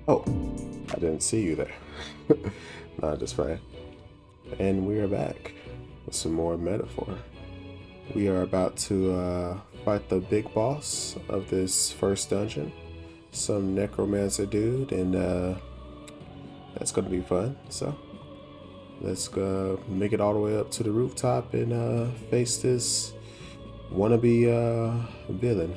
Oh, I didn't see you there. Nah, just fine. And we are back with some more metaphor. We are about to fight the big boss of this first dungeon, some necromancer dude, and that's gonna be fun. So let's go make it all the way up to the rooftop and face this wannabe villain.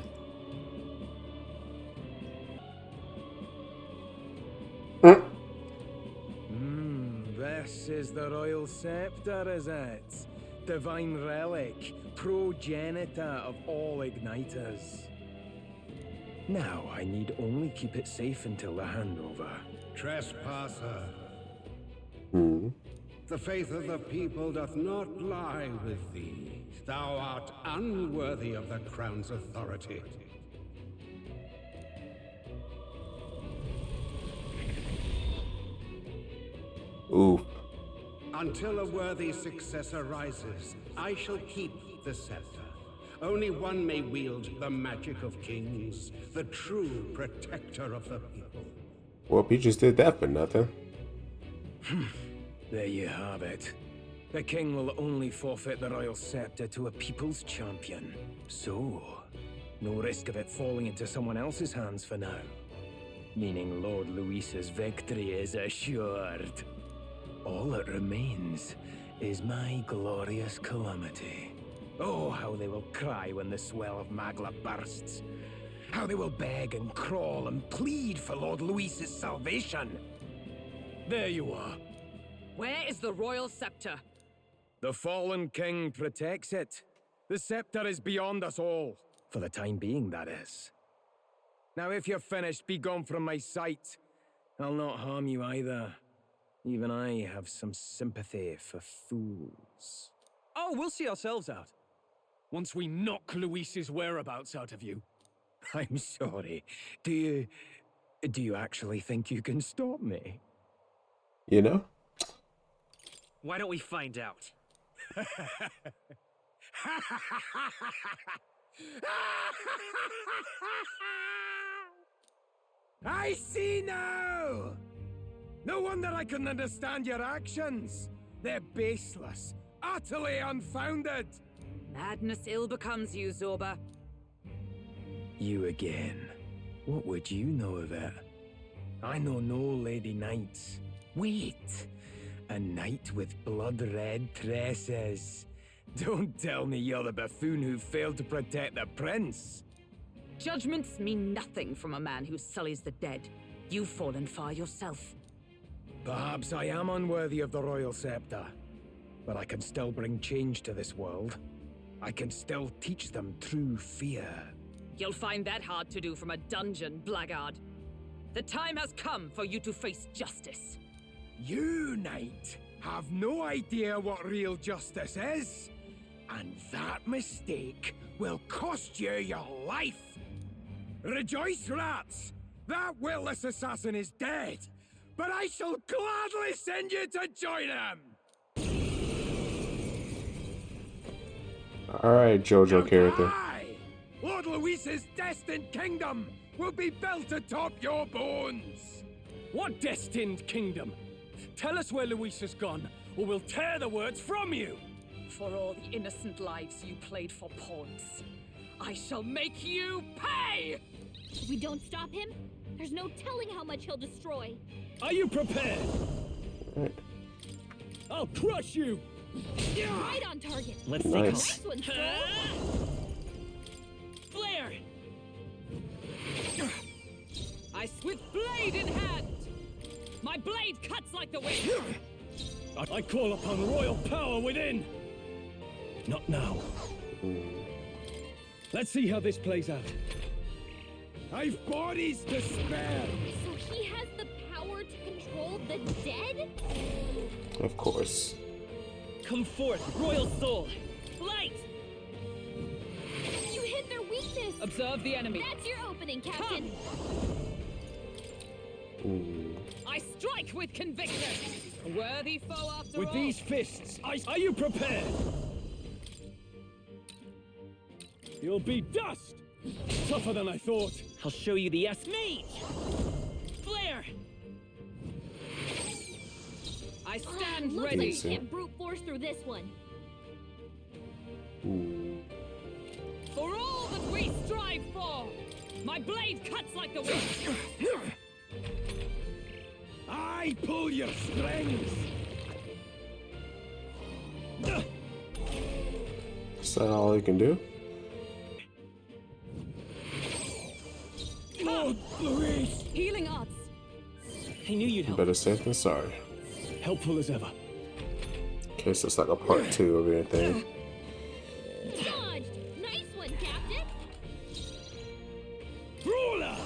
This is the royal scepter, is it? Divine relic, progenitor of all igniters. Now I need only keep it safe until the handover. Trespasser, Hmm. the faith of the people doth not lie with thee. Thou art unworthy of the crown's authority. Ooh. Until a worthy successor rises, I shall keep the scepter. Only one may wield the magic of kings, the true protector of the people. Well, he just did that for nothing. There you have it. The king will only forfeit the royal scepter to a people's champion. So, no risk of it falling into someone else's hands for now. Meaning Lord Luis's victory is assured. All that remains is my glorious calamity. Oh, how they will cry when the swell of Magla bursts. How they will beg and crawl and plead for Lord Luis's salvation. There you are. Where is the royal scepter? The fallen king protects it. The scepter is beyond us all. For the time being, that is. Now, if you're finished, be gone from my sight. I'll not harm you either. Even I have some sympathy for fools. Oh, we'll see ourselves out. Once we knock Luis's whereabouts out of you. I'm sorry. Do you actually think you can stop me? You know? Why don't we find out? I see now! No wonder I couldn't understand your actions. They're baseless, utterly unfounded. Madness ill becomes you, Zorba. You again. What would you know of it? I know no lady knights. Wait! A knight with blood-red tresses. Don't tell me you're the buffoon who failed to protect the prince. Judgments mean nothing from a man who sullies the dead. You've fallen far yourself. Perhaps I am unworthy of the royal scepter, but I can still bring change to this world. I can still teach them true fear. You'll find that hard to do from a dungeon, blackguard. The time has come for you to face justice. You, knight, have no idea what real justice is. And that mistake will cost you your life. Rejoice, rats! That witless assassin is dead, but I shall gladly send you to join him! Alright, JoJo Now character. die! Lord Luis's destined kingdom will be built atop your bones! What destined kingdom? Tell us where Luis has gone, or we'll tear the words from you! For all the innocent lives you played for pawns, I shall make you pay! If we don't stop him, there's no telling how much he'll destroy. Are you prepared? Alright. I'll crush you! Right on target. Let's Nice. Nice one, Stroll. Flare! With blade in hand! My blade cuts like the wind! I call upon royal power within! Not now. Let's see how this plays out. I've bodies to spare! So he has the power to control the dead? Of course. Come forth, royal soul! Light! You hit their weakness! Observe the enemy. That's your opening, Captain! I strike with conviction! A worthy foe after With all. these fists, are you prepared? You'll be dust! Tougher than I thought. I'll show you the S. Mage! Flare! stand Looks ready. like you can't brute force through this one. Ooh. For all that we strive for, my blade cuts like the wind. I pull your strings. Is that all he can do? Lord Louise! Healing arts. I knew you'd help. Better safe than sorry. Helpful as ever. In case it's like a part 2 of anything. Dodged! Nice one, Captain! Brawler!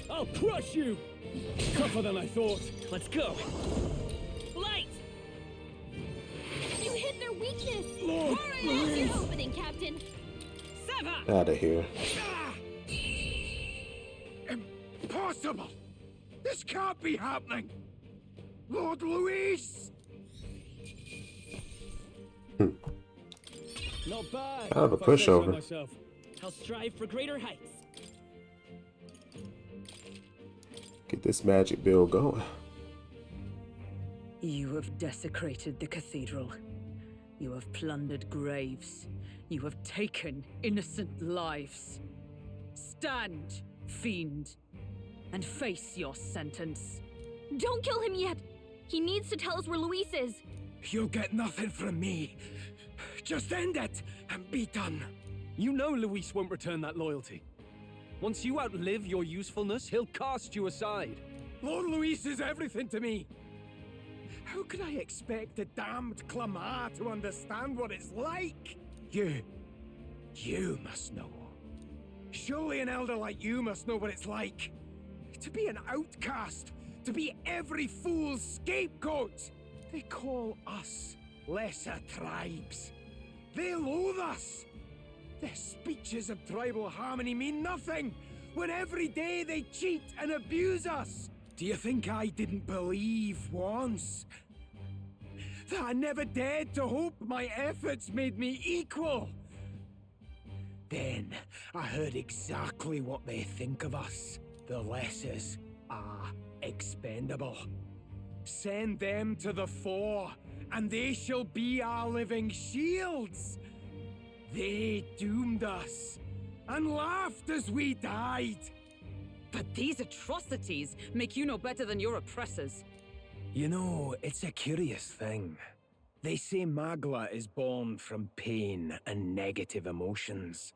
I'll crush you! Tougher than I thought. Let's go. Light. You hit their weakness! Lord That's Louise! your opening, Captain! Sever. Out of here. Impossible! This can't be happening! Lord Louis! Not bad. Kind of a if I say so pushover. myself. I'll strive for greater heights. Get this magic bill going. You have desecrated the cathedral. You have plundered graves. You have taken innocent lives. Stand, fiend, and face your sentence. Don't kill him yet! He needs to tell us where Luis is! You'll get nothing from me. Just end it and be done. You know Luis won't return that loyalty. Once you outlive your usefulness, he'll cast you aside. Lord Louis is everything to me. How could I expect a damned Clamar to understand what it's like? You must know. Surely an elder like you must know what it's like. To be an outcast, to be every fool's scapegoat. They call us lesser tribes. They loathe us. Their speeches of tribal harmony mean nothing when every day they cheat and abuse us. Do you think I didn't believe once that I never dared to hope my efforts made me equal? Then I heard exactly what they think of us. The lessers are expendable. Send them to the fore, and they shall be our living shields. They doomed us and laughed as we died. But these atrocities make you no better than your oppressors. You know, it's a curious thing. They say Magla is born from pain and negative emotions.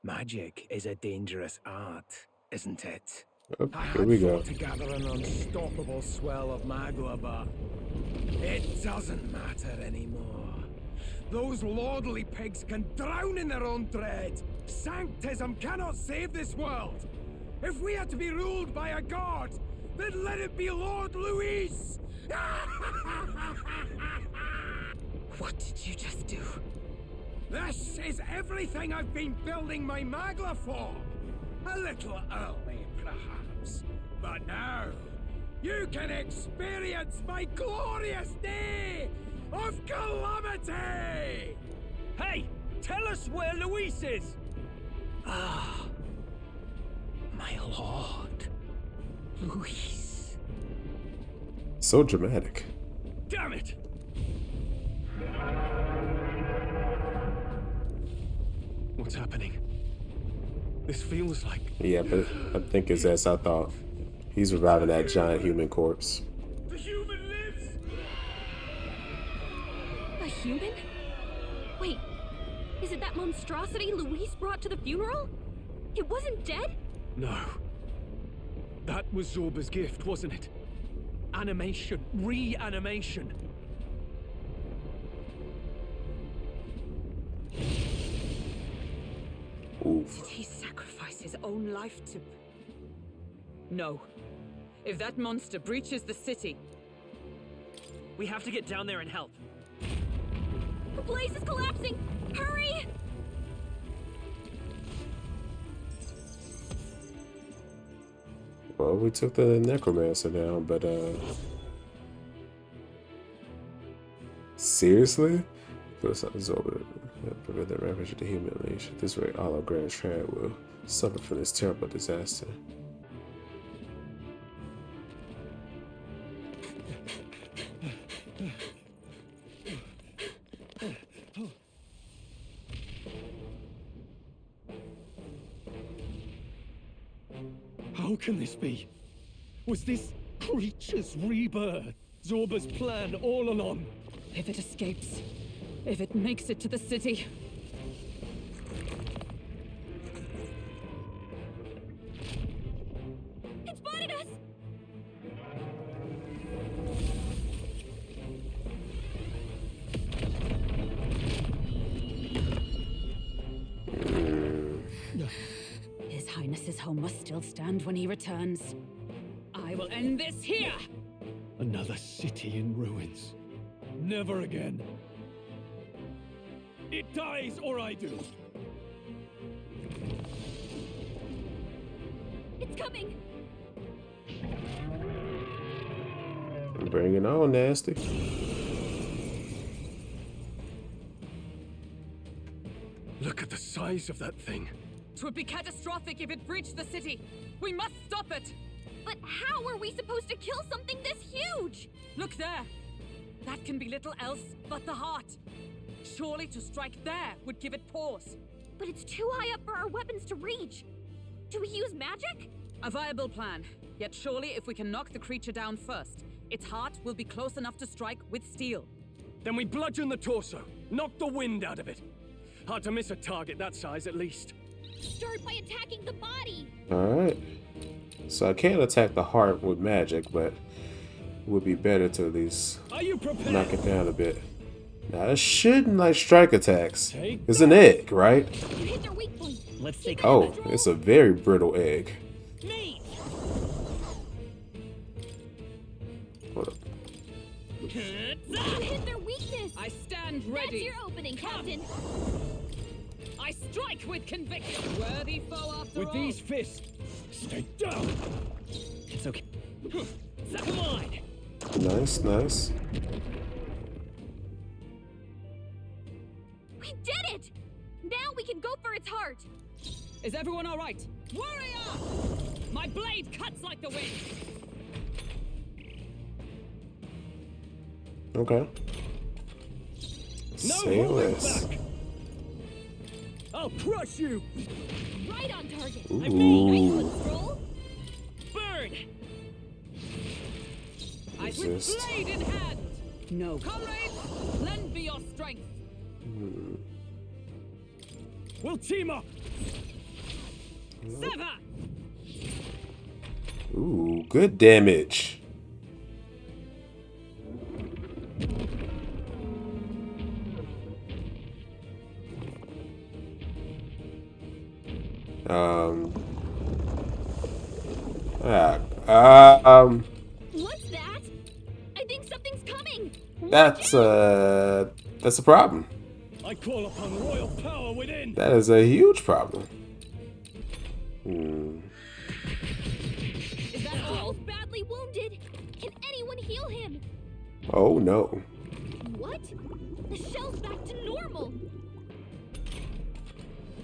Magic is a dangerous art, isn't it? Oh, I here had we go. thought to gather an unstoppable swell of Magla, but it doesn't matter anymore. Those lordly pigs can drown in their own dread. Sanctism cannot save this world. If we are to be ruled by a god, then let it be Lord Louis! What did you just do? This is everything I've been building my Magla for. A little early, perhaps. But now, you can experience my glorious day of calamity! Hey! Tell us where Luis is! Ah, my lord, Louis. So dramatic. Damn it! What's happening? This feels like... Yeah, but I think it's as I thought. He's reviving that giant human corpse. The human lives! A human? Wait, is it that monstrosity Luis brought to the funeral? It wasn't dead? No. That was Zorba's gift, wasn't it? Animation. Reanimation. Oof. Did he sacrifice his own life to... No. If that monster breaches the city... We have to get down there and help. The place is collapsing! Hurry! Well, we took the necromancer down, but seriously? Put us on the Zorba. Prevent the ravage of the human nation. This way, all of Grand Strand will suffer from this terrible disaster. How can this be? Was this creature's rebirth Zorba's plan all along? If it escapes, if it makes it to the city, It spotted us! His Highness's home must still stand when he returns. I will end this here! Another city in ruins. Never again. It dies or I do. It's coming! Bring it on, nasty. Look at the size of that thing. Twould be catastrophic if it breached the city. We must stop it! But how are we supposed to kill something this huge? Look there! That can be little else but the heart. Surely to strike there would give it pause. But it's too high up for our weapons to reach. Do we use magic? A viable plan. Yet surely if we can knock the creature down first, its heart will be close enough to strike with steel. Then we bludgeon the torso. Knock the wind out of it. Hard to miss a target that size, at least. Start by attacking the body! Alright. So I can't attack the heart with magic, but it would be better to at least Are you prepared? knock it down a bit. Now, it shouldn't like strike attacks. Take It's an egg, right? You hit their weak point. Let's take Oh, it's a very brittle egg. me. Hold up. You hit their weakness! I stand That's ready. your opening, Captain! I strike with conviction. Worthy foe after With all. these fists. Stay down. It's okay. Second line. Nice, nice. We did it! Now we can go for its heart! Is everyone all right? Warrior! My blade cuts like the wind. Okay. No Say holding less. back. I'll crush you. Right on target! Ooh. Nice one, Stroll! Burn. With Resist. blade in hand. No. Comrades, lend me your strength. We'll team up. Sever. Ooh, good damage. What's that? I think something's coming! That's a problem. I call upon royal power within. That is a huge problem. Hmm. Is that all? Badly wounded! Can anyone heal him? Oh no. What? The shell's back to normal!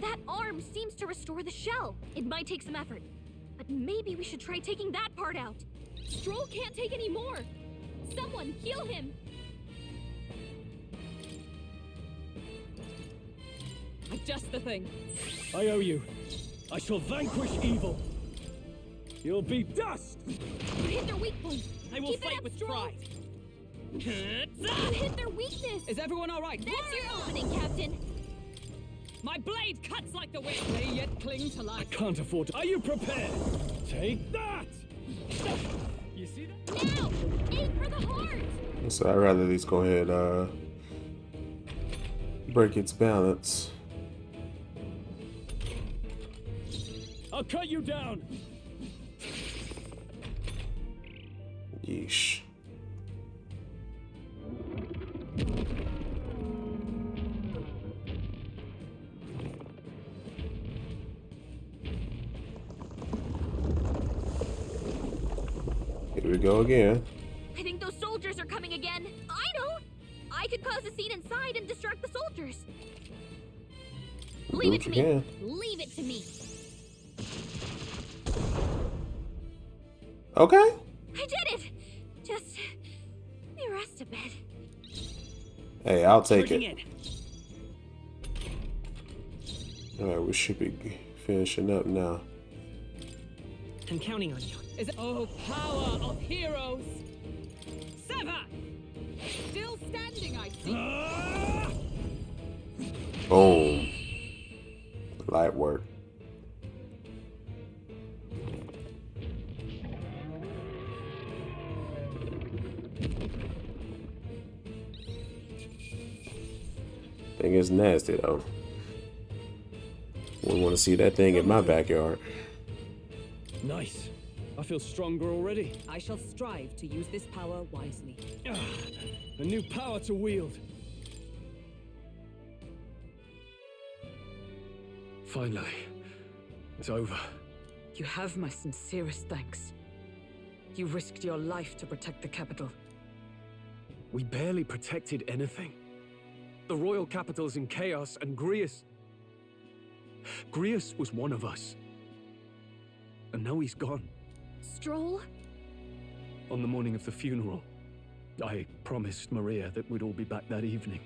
That arm seems to restore the shell. It might take some effort, but maybe we should try taking that part out. Stroll can't take any more! Someone heal him! Just the thing. I owe you. I shall vanquish evil. You'll be dust. You hit their weak point! I will Keep it fight up, with Stroll. pride. You hit their weakness! Is everyone all right? That's your opening, Captain! My blade cuts like the wind. They yet cling to life. Can't afford to. Are you prepared? Take that. You see that? Now! Aim for the heart! So I'd rather at least go ahead break its balance. I'll cut you down. Yeesh. Here we go again. I think those soldiers are coming again. I know! I could cause a scene inside and distract the soldiers. Leave it to me. Again. Leave it to me. Okay. I did it! Just let me rest a bit. Hey, I'll take Charging it. in. Alright, we should be finishing up now. I'm counting on you. Oh, power of heroes! Sever! Still standing, I see. Boom. Light work. Thing is nasty though. Wouldn't want to see that thing in my backyard. Nice. I feel stronger already. I shall strive to use this power wisely. A new power to wield. Finally, it's over. You have my sincerest thanks. You risked your life to protect the capital. We barely protected anything. The royal capital's in chaos, and Grius was one of us. And now he's gone. Stroll? On the morning of the funeral, I promised Maria that we'd all be back that evening.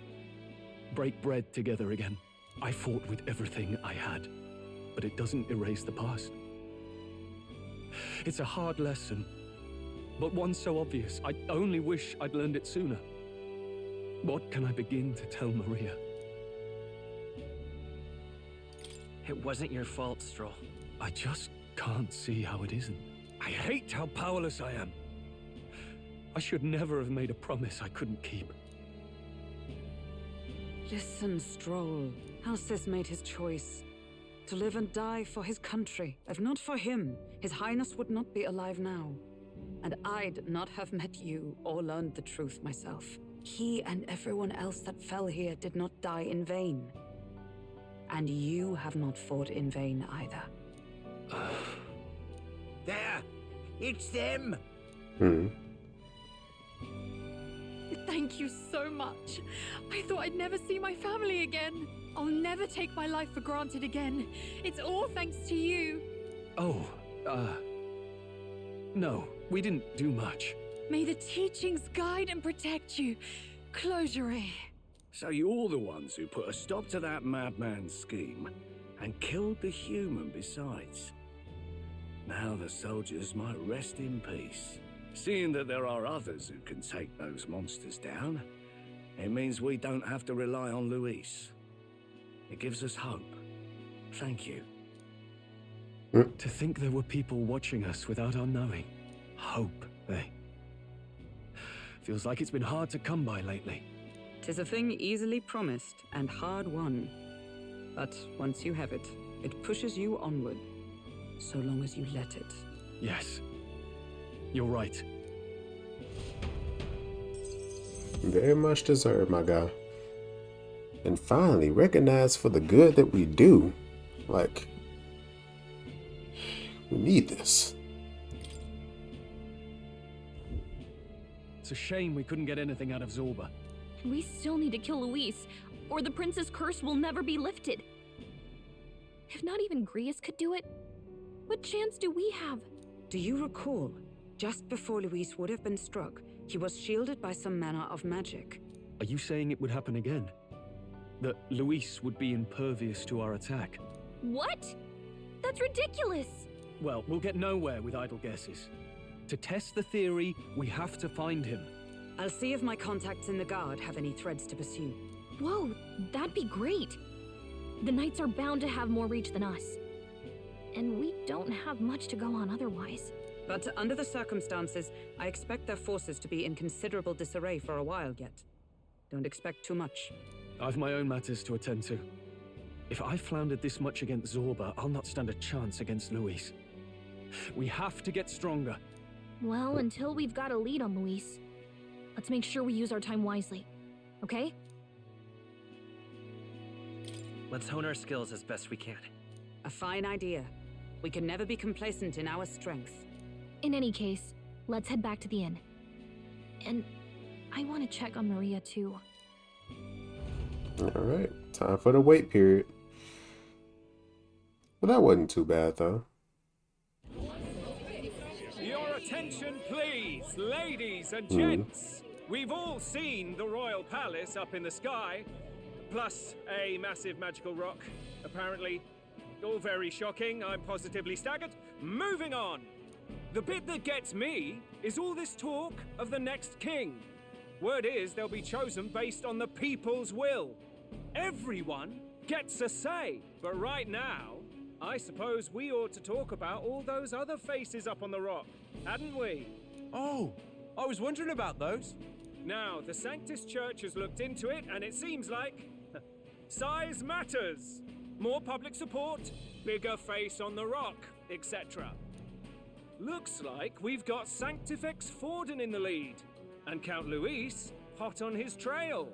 Break bread together again. I fought with everything I had, but it doesn't erase the past. It's a hard lesson, but one so obvious. I only wish I'd learned it sooner. What can I begin to tell Maria? It wasn't your fault, Stroll. I just can't see how it isn't. I hate how powerless I am. I should never have made a promise I couldn't keep. Listen, Stroll. Alcest made his choice. To live and die for his country. If not for him, His Highness would not be alive now. And I'd not have met you or learned the truth myself. He and everyone else that fell here did not die in vain. And you have not fought in vain either. There! It's them! Thank you so much. I thought I'd never see my family again. I'll never take my life for granted again. It's all thanks to you. Oh, no, we didn't do much. May the teachings guide and protect you. Closure. So you're the ones who put a stop to that madman's scheme and killed the human besides. Now the soldiers might rest in peace. Seeing that there are others who can take those monsters down, it means we don't have to rely on Luis. It gives us hope. Thank you. To think there were people watching us without our knowing. Hope, eh? Feels like it's been hard to come by lately. 'Tis a thing easily promised and hard won. But once you have it, it pushes you onward. So long as you let it. Yes. You're right. Very much deserved, my guy. And finally, recognized for the good that we do. Like, we need this. It's a shame we couldn't get anything out of Zorba. We still need to kill Luis, or the prince's curse will never be lifted. If not even Grius could do it, what chance do we have? Do you recall? Just before Luis would have been struck, he was shielded by some manner of magic. Are you saying it would happen again? That Luis would be impervious to our attack? What? That's ridiculous! Well, we'll get nowhere with idle guesses. To test the theory, we have to find him. I'll see if my contacts in the Guard have any threads to pursue. Whoa, that'd be great. The Knights are bound to have more reach than us. And we don't have much to go on otherwise. But under the circumstances, I expect their forces to be in considerable disarray for a while yet. Don't expect too much. I've my own matters to attend to. If I floundered this much against Zorba, I'll not stand a chance against Luis. We have to get stronger. Well, until we've got a lead on Luis, let's make sure we use our time wisely. Okay? Let's hone our skills as best we can. A fine idea. We can never be complacent in our strength. In any case, let's head back to the inn. And I want to check on Maria too. Alright, time for the wait period. Well, that wasn't too bad though. Your attention, please, ladies and gents. We've all seen the royal palace up in the sky, plus a massive magical rock, apparently. All very shocking. I'm positively staggered. Moving on. The bit that gets me is all this talk of the next king. Word is they'll be chosen based on the people's will. Everyone gets a say. But right now, I suppose we ought to talk about all those other faces up on the rock, hadn't we? Oh, I was wondering about those. Now, the Sanctus Church has looked into it, and it seems like size matters. More public support, bigger face on the rock, etc. Looks like we've got Sanctifex Forden in the lead, and Count Luis hot on his trail.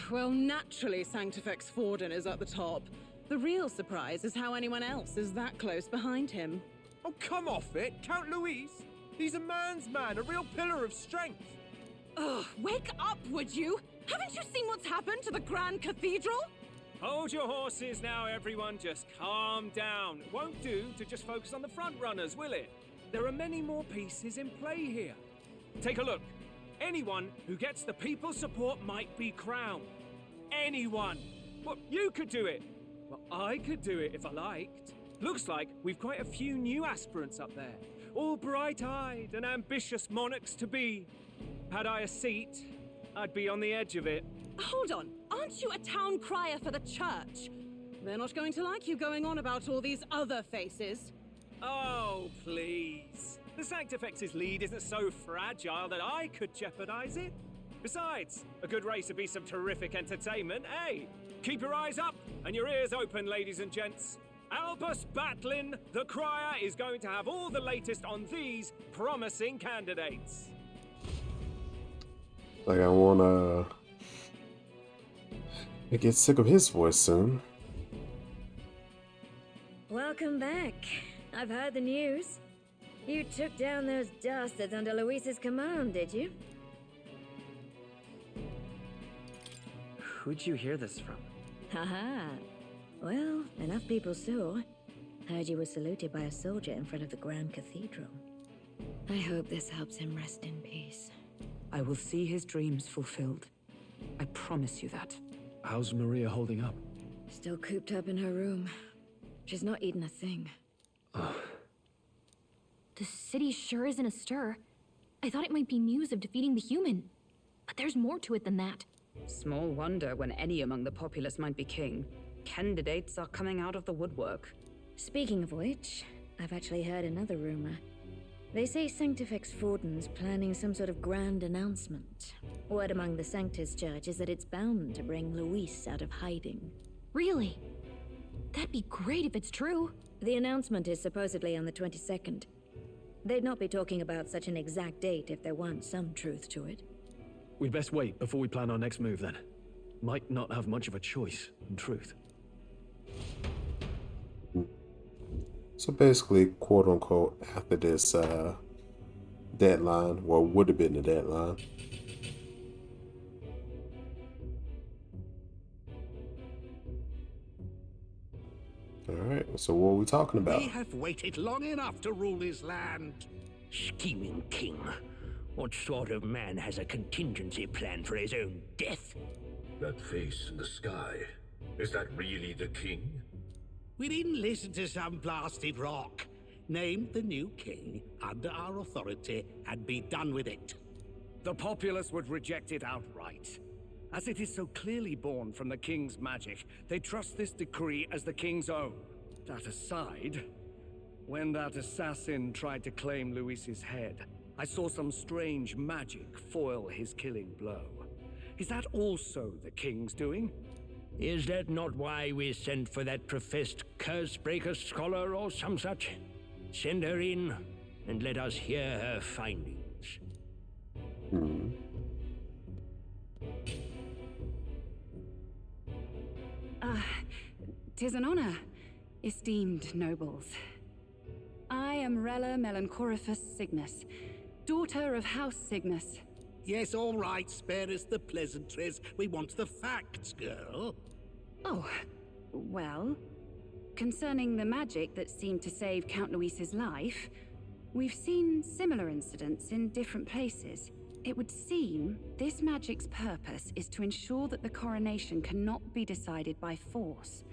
Well, naturally Sanctifex Forden is at the top. The real surprise is how anyone else is that close behind him. Oh, come off it, Count Luis. He's a man's man, a real pillar of strength. Ugh, wake up, would you? Haven't you seen what's happened to the Grand Cathedral? Hold your horses now, everyone. Just calm down. It won't do to just focus on the front runners, will it? There are many more pieces in play here. Take a look. Anyone who gets the people's support might be crowned. Anyone. Well, you could do it. Well, I could do it if I liked. Looks like we've quite a few new aspirants up there. All bright-eyed and ambitious monarchs to be. Had I a seat, I'd be on the edge of it. Hold on, aren't you a town crier for the church? They're not going to like you going on about all these other faces. Oh, please. The Sanctifex's lead isn't so fragile that I could jeopardize it. Besides, a good race would be some terrific entertainment, eh? Keep your eyes up and your ears open, ladies and gents. Albus Batlin, the crier, is going to have all the latest on these promising candidates. Like, I get sick of his voice soon. Welcome back. I've heard the news. You took down those dastards under Luis's command, did you? Who'd you hear this from? Haha. Well, enough people saw. Heard you were saluted by a soldier in front of the Grand Cathedral. I hope this helps him rest in peace. I will see his dreams fulfilled. I promise you that. How's Maria holding up? Still cooped up in her room. She's not eaten a thing. The city sure is in a stir. I thought it might be news of defeating the human. But there's more to it than that. Small wonder when any among the populace might be king. Candidates are coming out of the woodwork. Speaking of which, I've actually heard another rumor. They say Sanctifex Forden's planning some sort of grand announcement. Word among the Sanctus Church is that it's bound to bring Luis out of hiding. Really? That'd be great if it's true. The announcement is supposedly on the 22nd. They'd not be talking about such an exact date if there weren't some truth to it. We'd best wait before we plan our next move then. Might not have much of a choice, in truth. So basically, quote unquote, after this deadline, well, would have been the deadline. Alright, so what are we talking about? We have waited long enough to rule this land. Scheming king. What sort of man has a contingency plan for his own death? That face in the sky, is that really the king? We didn't listen to some blasted rock. Name the new king under our authority and be done with it. The populace would reject it outright. As it is so clearly born from the king's magic, they trust this decree as the king's own. That aside, when that assassin tried to claim Luis's head, I saw some strange magic foil his killing blow. Is that also the king's doing? Is that not why we sent for that professed curse-breaker scholar or some such? Send her in, and let us hear her findings. Tis an honor, esteemed nobles. I am Rella Melanchorophus Cygnus, daughter of House Cygnus. Yes, all right, spare us the pleasantries. We want the facts, girl. Oh, well, concerning the magic that seemed to save Count Luis's life, we've seen similar incidents in different places. It would seem this magic's purpose is to ensure that the coronation cannot be decided by force,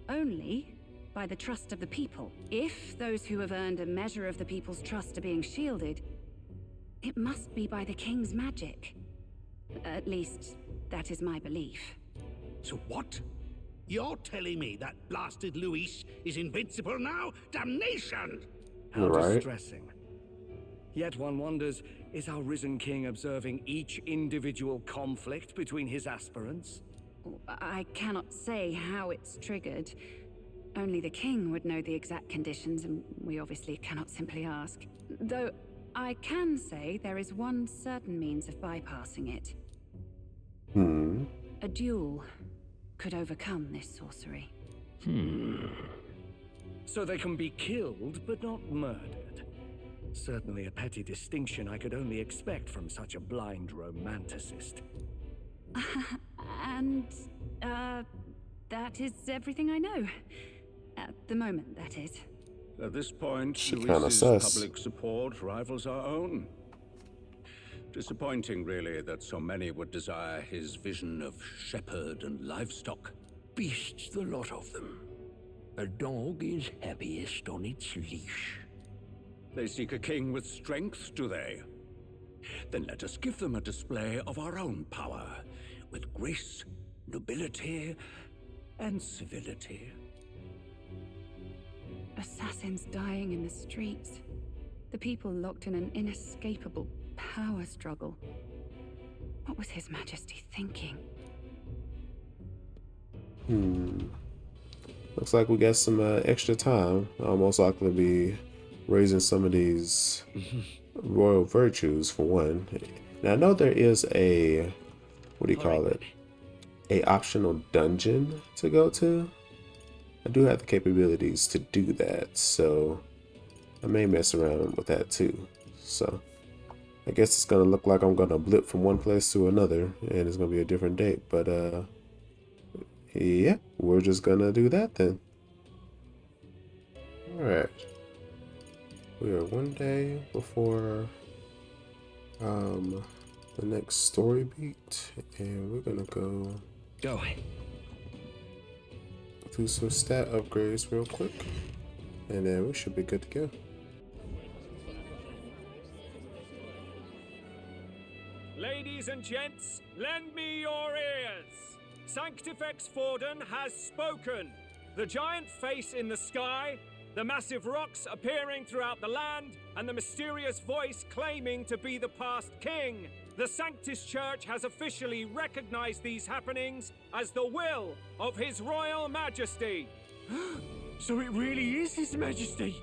only by the trust of the people. If those who have earned a measure of the people's trust are being shielded, it must be by the king's magic. At least, that is my belief. So what? You're telling me that blasted Luis is invincible now? Damnation! How Right. distressing. Yet one wonders, is our risen king observing each individual conflict between his aspirants? I cannot say how it's triggered. Only the king would know the exact conditions, and we obviously cannot simply ask. Though, I can say there is one certain means of bypassing it. A duel could overcome this sorcery. So they can be killed, but not murdered. Certainly a petty distinction I could only expect from such a blind romanticist. And, that is everything I know. At the moment, that is. At this point, She kinda Luis's sus. public support rivals our own. Disappointing, really, that so many would desire his vision of shepherd and livestock. Beasts, the lot of them. A dog is happiest on its leash. They seek a king with strength, do they? Then let us give them a display of our own power, with grace, nobility, and civility. Assassins dying in the streets. The people locked in an inescapable power struggle. What was His Majesty thinking? Looks like we got some extra time. I'll most likely be raising some of these royal virtues for one. Now I know there is a, what do you call it? A optional dungeon to go to. I do have the capabilities to do that, so I may mess around with that too. So I guess it's gonna look like I'm gonna blip from one place to another, and it's gonna be a different date. But yeah, we're just gonna do that then. All right, we are one day before the next story beat, and we're gonna go do some stat upgrades real quick, and then we should be good to go. Ladies and gents, lend me your ears. Sanctifex Forden has spoken. The giant face in the sky, the massive rocks appearing throughout the land, and the mysterious voice claiming to be the past king. The Sanctus Church has officially recognized these happenings as the will of His Royal Majesty. So it really is His Majesty?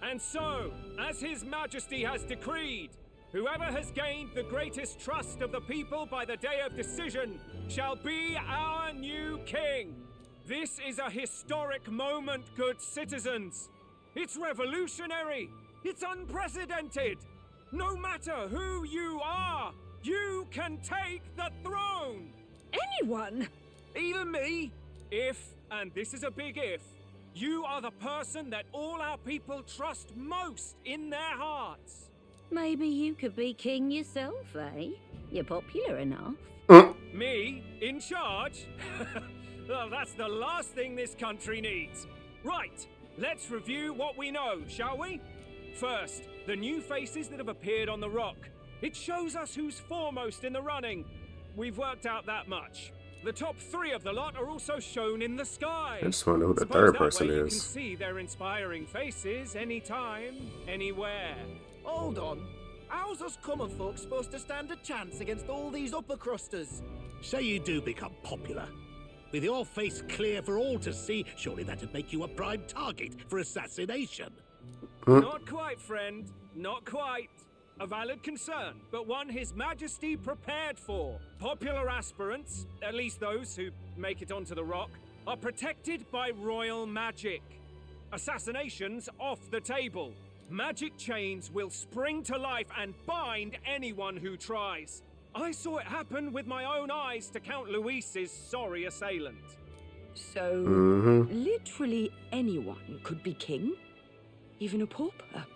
And so, as His Majesty has decreed, whoever has gained the greatest trust of the people by the day of decision shall be our new king. This is a historic moment, good citizens. It's revolutionary. It's unprecedented. No matter who you are, you can take the throne. Anyone? Even me. If, and this is a big if, you are the person that all our people trust most in their hearts. Maybe you could be king yourself, eh? You're popular enough. Me? In charge? Well, that's the last thing this country needs. Right, let's review what we know, shall we? First, the new faces that have appeared on the rock. It shows us who's foremost in the running. We've worked out that much. The top three of the lot are also shown in the sky. I just want to know who the Suppose third that person way You can is. see their inspiring faces anytime, anywhere. Hold on. How's us common folk supposed to stand a chance against all these upper crusters? Say you do become popular. With your face clear for all to see, surely that'd make you a prime target for assassination. Not quite, friend. Not quite. A valid concern, but one His Majesty prepared for. Popular aspirants, at least those who make it onto the rock, are protected by royal magic. Assassinations off the table. Magic chains will spring to life and bind anyone who tries. I saw it happen with my own eyes to Count Luis's sorry assailant. So, literally anyone could be king? Even a pauper?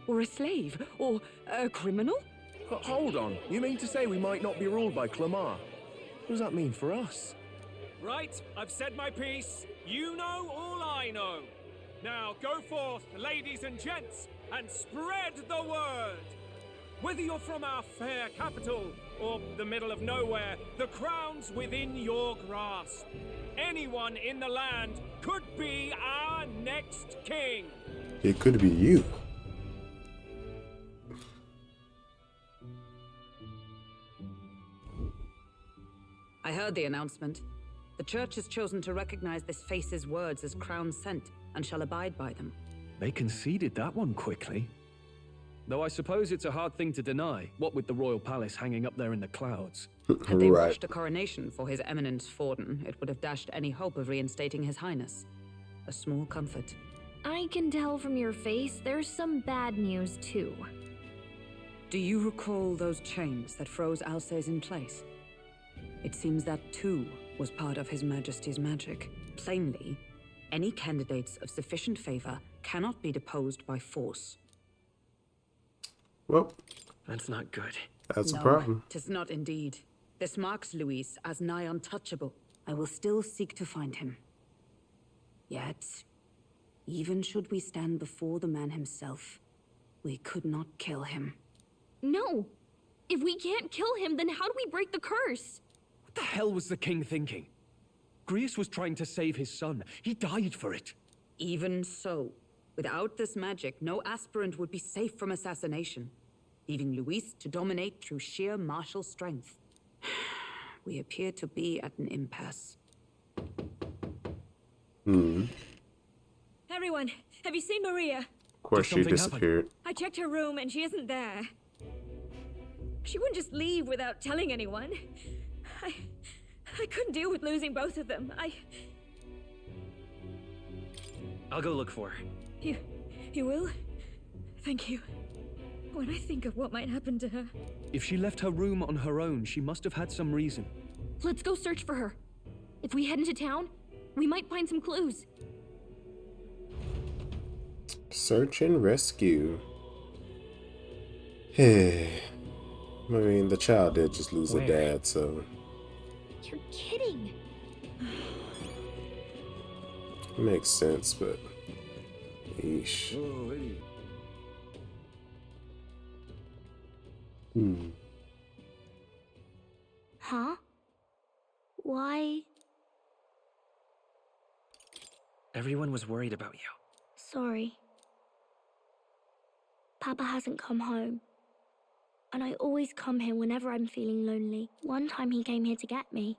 Or a slave? Or a criminal? Hold on. You mean to say we might not be ruled by Clamar? What does that mean for us? Right, I've said my piece. You know all I know. Now go forth, ladies and gents, and spread the word! Whether you're from our fair capital or the middle of nowhere, the crown's within your grasp. Anyone in the land could be our next king. It could be you. I heard the announcement. The church has chosen to recognize this face's words as crown sent and shall abide by them. They conceded that one quickly. Though I suppose it's a hard thing to deny, what with the royal palace hanging up there in the clouds. Had they Right. rushed a coronation for His Eminence Forden, it would have dashed any hope of reinstating His Highness. A small comfort. I can tell from your face there's some bad news too. Do you recall those chains that froze Alsace in place? It seems that too was part of His Majesty's magic. Plainly, any candidates of sufficient favor cannot be deposed by force. Well, That's not good. that's No, a problem. 'tis not indeed. This marks Luis as nigh untouchable. I will still seek to find him. Yet, even should we stand before the man himself, we could not kill him. No! If we can't kill him, then how do we break the curse? What the hell was the king thinking? Grius was trying to save his son. He died for it. Even so, without this magic, no aspirant would be safe from assassination, leaving Luis to dominate through sheer martial strength. We appear to be at an impasse. Everyone, have you seen Maria? Of course, she something happen? disappeared. I checked her room and she isn't there. She wouldn't just leave without telling anyone. I couldn't deal with losing both of them. I'll go look for her. You will? Thank you. When I think of what might happen to her. If she left her room on her own, she must have had some reason. Let's go search for her. If we head into town, we might find some clues. Search and rescue. Hey. I mean, the child did just lose a Where? dad, so You're kidding. it makes sense, but yeesh. Huh? Why? Everyone was worried about you. Sorry. Papa hasn't come home. And I always come here whenever I'm feeling lonely. One time he came here to get me.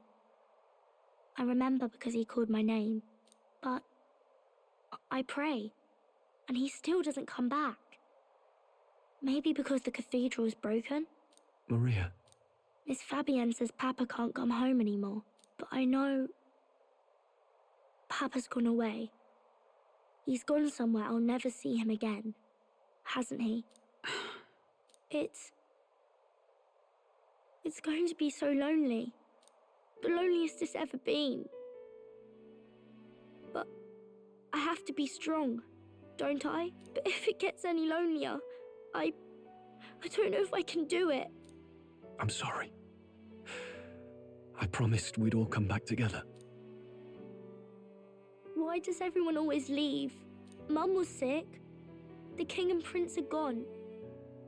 I remember because he called my name. But I pray, and he still doesn't come back. Maybe because the cathedral's broken? Maria, Miss Fabienne says Papa can't come home anymore. But I know Papa's gone away. He's gone somewhere I'll never see him again. Hasn't he? It's going to be so lonely. The loneliest it's ever been. But I have to be strong, don't I? But if it gets any lonelier, I don't know if I can do it. I'm sorry. I promised we'd all come back together. Why does everyone always leave? Mum was sick. The king and prince are gone.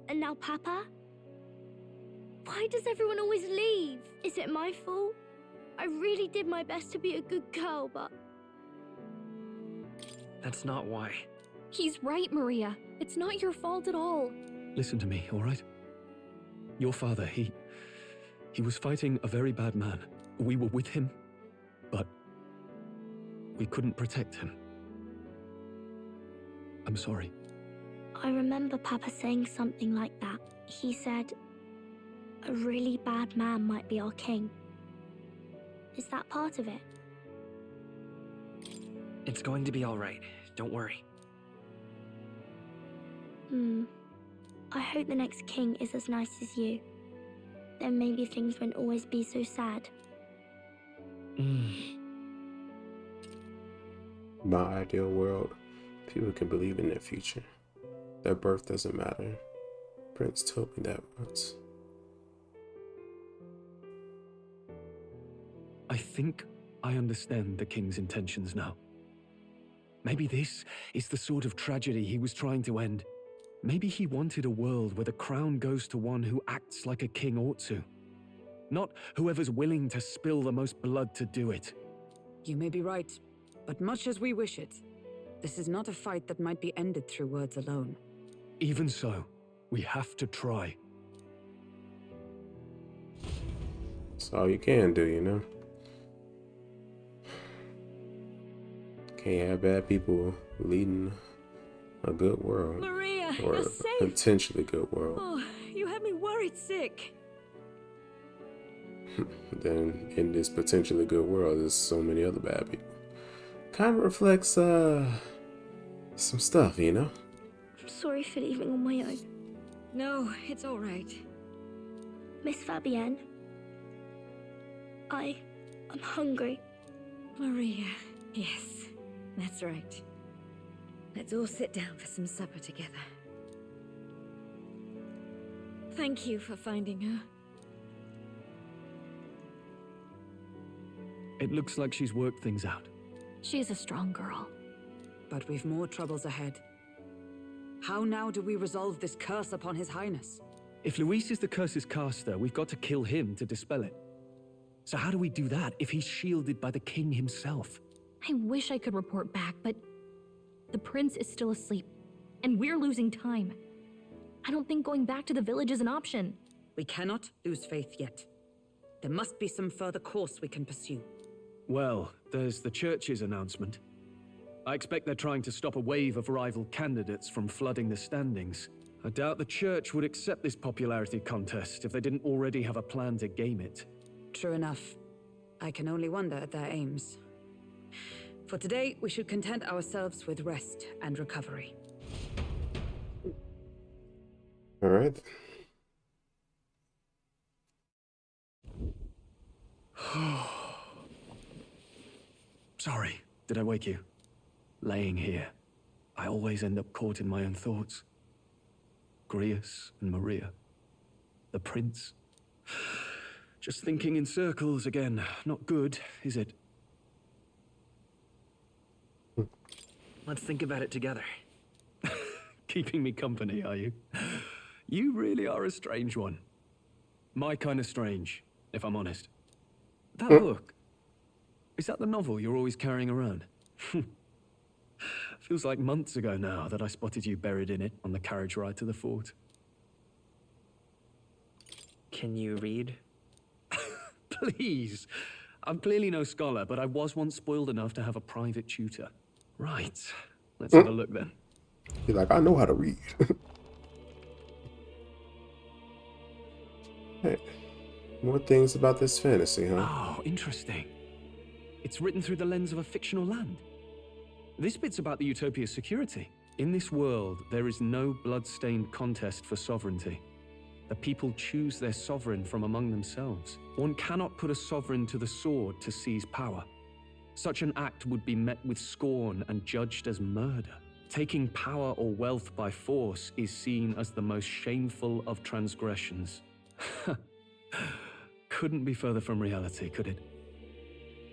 And now Papa? Why does everyone always leave? Is it my fault? I really did my best to be a good girl, but... That's not why. He's right, Maria. It's not your fault at all. Listen to me, all right? Your father, he was fighting a very bad man. We were with him, but we couldn't protect him. I'm sorry. I remember Papa saying something like that. He said, a really bad man might be our king. Is that part of it? It's going to be all right. Don't worry. I hope the next king is as nice as you. Then maybe things won't always be so sad. My ideal world, people can believe in their future. Their birth doesn't matter. Prince told me that once. I think I understand the king's intentions now. Maybe this is the sort of tragedy he was trying to end. Maybe he wanted a world where the crown goes to one who acts like a king ought to. Not whoever's willing to spill the most blood to do it. You may be right, but much as we wish it, this is not a fight that might be ended through words alone. Even so, we have to try. That's all you can do, you know? Can't have bad people leading a good world. Maria, or you're safe! potentially good world. Oh, you had me worried sick. Then in this potentially good world, there's so many other bad people. Kind of reflects some stuff, you know? I'm sorry for leaving on my own. No, it's all right. Miss Fabienne, I'm hungry. Maria, yes, that's right. Let's all sit down for some supper together. Thank you for finding her. It looks like she's worked things out. She's a strong girl. But we've more troubles ahead. How now do we resolve this curse upon His Highness? If Luis is the curse's caster, we've got to kill him to dispel it. So how do we do that if he's shielded by the king himself? I wish I could report back, but the prince is still asleep, and we're losing time. I don't think going back to the village is an option. We cannot lose faith yet. There must be some further course we can pursue. Well, there's the church's announcement. I expect they're trying to stop a wave of rival candidates from flooding the standings. I doubt the church would accept this popularity contest if they didn't already have a plan to game it. True enough. I can only wonder at their aims. For today, we should content ourselves with rest and recovery. All right. Sorry, did I wake you? Laying here, I always end up caught in my own thoughts. Grius and Maria. The prince. Just thinking in circles again. Not good, is it? Let's think about it together. Keeping me company, are you? You really are a strange one. My kind of strange, if I'm honest. That book. Is that the novel you're always carrying around? Feels like months ago now that I spotted you buried in it on the carriage ride to the fort. Can you read? Please. I'm clearly no scholar, but I was once spoiled enough to have a private tutor. Right. Let's have a look then. You're like, I know how to read. Hey, more things about this fantasy, huh? Oh, interesting. It's written through the lens of a fictional land. This bit's about the Utopia's security. In this world, there is no blood-stained contest for sovereignty. The people choose their sovereign from among themselves. One cannot put a sovereign to the sword to seize power. Such an act would be met with scorn and judged as murder. Taking power or wealth by force is seen as the most shameful of transgressions. Couldn't be further from reality, could it?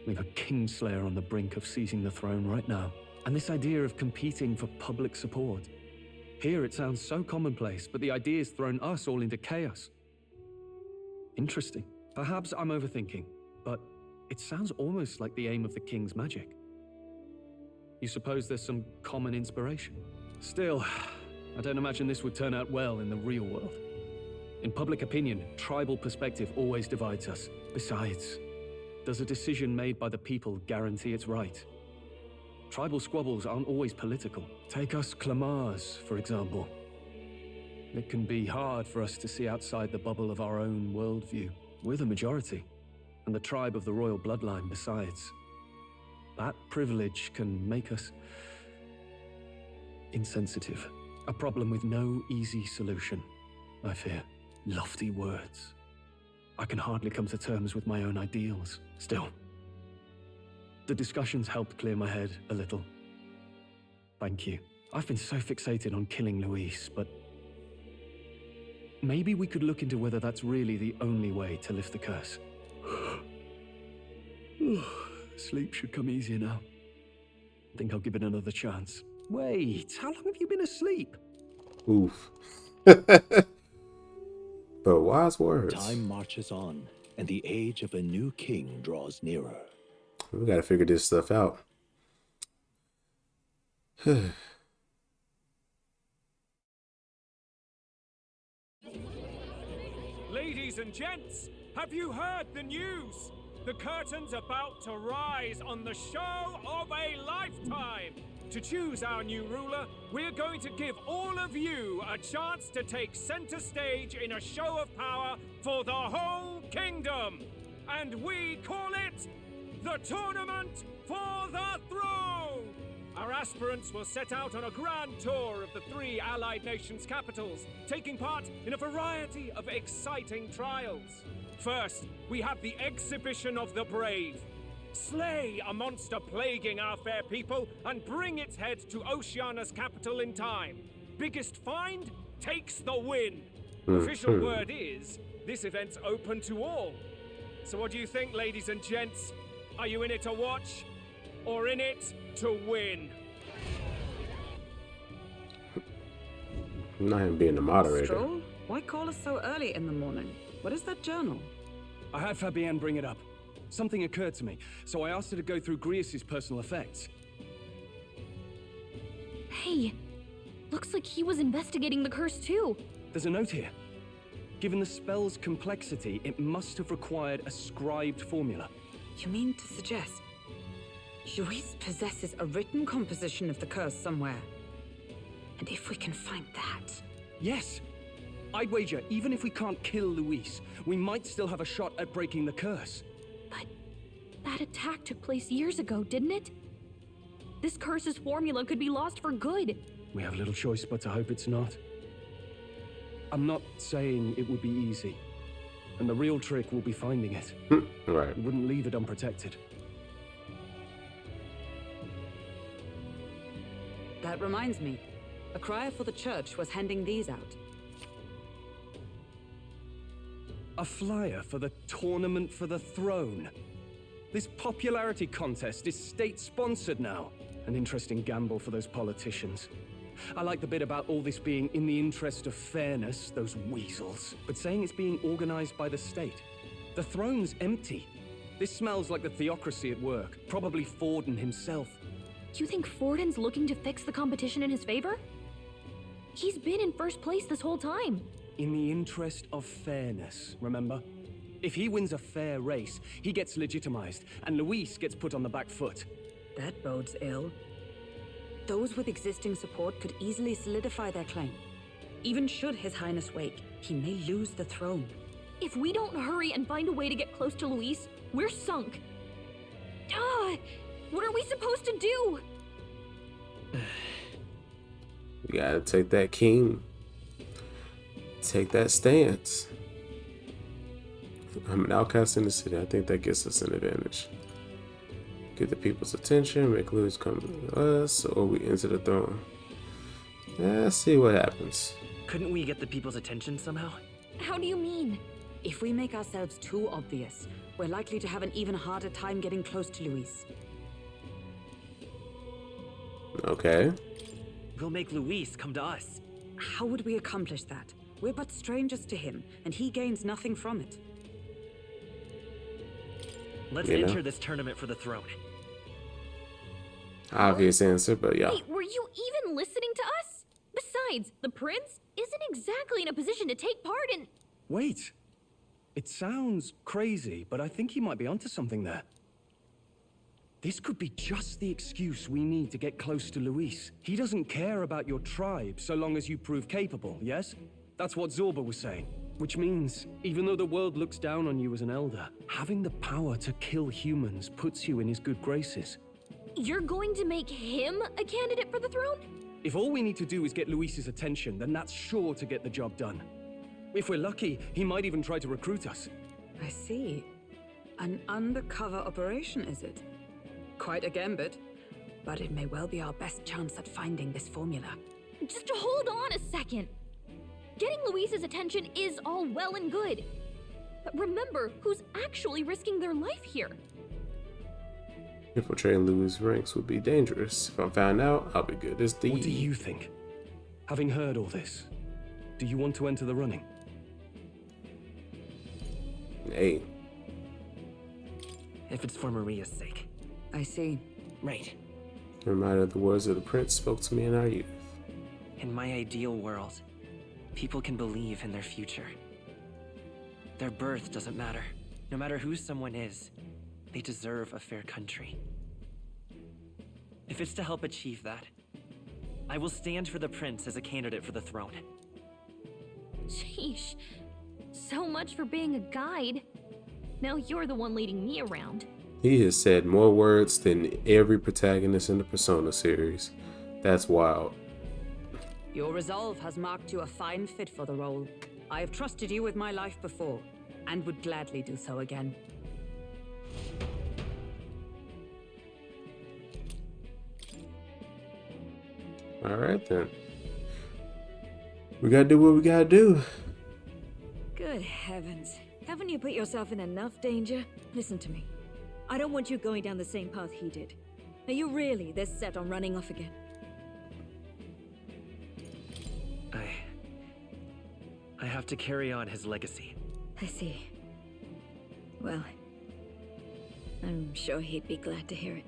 We've a kingslayer on the brink of seizing the throne right now. And this idea of competing for public support. Here it sounds so commonplace, but the idea's thrown us all into chaos. Interesting. Perhaps I'm overthinking, but it sounds almost like the aim of the king's magic. You suppose there's some common inspiration? Still, I don't imagine this would turn out well in the real world. In public opinion, tribal perspective always divides us. Besides, does a decision made by the people guarantee it's right? Tribal squabbles aren't always political. Take us Clamars, for example. It can be hard for us to see outside the bubble of our own worldview. We're the majority, and the tribe of the royal bloodline besides. That privilege can make us insensitive. A problem with no easy solution, I fear. Lofty words. I can hardly come to terms with my own ideals. Still, the discussions helped clear my head a little. Thank you. I've been so fixated on killing Luis, but maybe we could look into whether that's really the only way to lift the curse. Sleep should come easier now. Think I'll give it another chance. Wait, how long have you been asleep? Oof. But wise words. Time marches on, and the age of a new king draws nearer. We gotta figure this stuff out. Ladies and gents, have you heard the news? The curtain's about to rise on the show of a lifetime. To choose our new ruler, we're going to give all of you a chance to take center stage in a show of power for the whole kingdom. And we call it the Tournament for the Throne. Our aspirants will set out on a grand tour of the 3 allied nations' capitals, taking part in a variety of exciting trials. First, we have the Exhibition of the Brave. Slay a monster plaguing our fair people and bring its head to Oceania's capital in time. Biggest find takes the win. Official word is, this event's open to all. So what do you think, ladies and gents? Are you in it to watch, or in it to win? Not him being the moderator. Stroll? Why call us so early in the morning? What is that journal? I had Fabienne bring it up. Something occurred to me, so I asked her to go through Grius' personal effects. Hey, looks like he was investigating the curse too. There's a note here. Given the spell's complexity, it must have required a scribed formula. You mean to suggest Luis possesses a written composition of the curse somewhere? And if we can find that... Yes! I'd wager, even if we can't kill Luis, we might still have a shot at breaking the curse. But that attack took place years ago, didn't it? This curse's formula could be lost for good. We have little choice but to hope it's not. I'm not saying it would be easy. And the real trick will be finding it. Right. We wouldn't leave it unprotected. That reminds me. A crier for the church was handing these out. A flyer for the Tournament for the Throne. This popularity contest is state-sponsored now. An interesting gamble for those politicians. I like the bit about all this being in the interest of fairness, those weasels. But saying it's being organized by the state. The throne's empty. This smells like the theocracy at work. Probably Forden himself. You think Forden's looking to fix the competition in his favor? He's been in first place this whole time. In the interest of fairness, remember? If he wins a fair race, he gets legitimized, and Luis gets put on the back foot. That bodes ill. Those with existing support could easily solidify their claim. Even should His Highness wake, he may lose the throne. If we don't hurry and find a way to get close to Luis, we're sunk. What are we supposed to do? We gotta take that king. Take that stance. I'm an outcast in the city. I think that gets us an advantage. Get the people's attention, make Luis come to us, or we enter the throne. Let's see what happens. Couldn't we get the people's attention somehow? How do you mean? If we make ourselves too obvious, we're likely to have an even harder time getting close to Luis. Okay. We'll make Luis come to us. How would we accomplish that? We're but strangers to him, and he gains nothing from it. Let's enter this tournament for the throne. Obvious answer, but yeah. Wait, were you even listening to us? Besides, the prince isn't exactly in a position to take part in... Wait. It sounds crazy, but I think he might be onto something there. This could be just the excuse we need to get close to Luis. He doesn't care about your tribe so long as you prove capable, yes? That's what Zorba was saying. Which means, even though the world looks down on you as an elder, having the power to kill humans puts you in his good graces. You're going to make him a candidate for the throne? If all we need to do is get Luis's attention, then that's sure to get the job done. If we're lucky, he might even try to recruit us. I see. An undercover operation, is it? Quite a gambit, but it may well be our best chance at finding this formula. Just hold on a second. Getting Luis's attention is all well and good. But remember who's actually risking their life here. Infiltrating Louis' ranks would be dangerous. If I'm found out, I'll be good as deed. What do you think? Having heard all this, do you want to enter the running? Hey. If it's for Maria's sake. I see. Right. Reminded of the words of the prince spoke to me in our youth. In my ideal world, people can believe in their future. Their birth doesn't matter. No matter who someone is, they deserve a fair country. If it's to help achieve that, I will stand for the prince as a candidate for the throne. Sheesh. So much for being a guide. Now you're the one leading me around. He has said more words than every protagonist in the Persona series. That's wild. Your resolve has marked you a fine fit for the role. I have trusted you with my life before, and would gladly do so again. Alright then. We gotta do what we gotta do. Good heavens. Haven't you put yourself in enough danger? Listen to me. I don't want you going down the same path he did. Are you really this set on running off again? I have to carry on his legacy. I see. Well, I'm sure he'd be glad to hear it.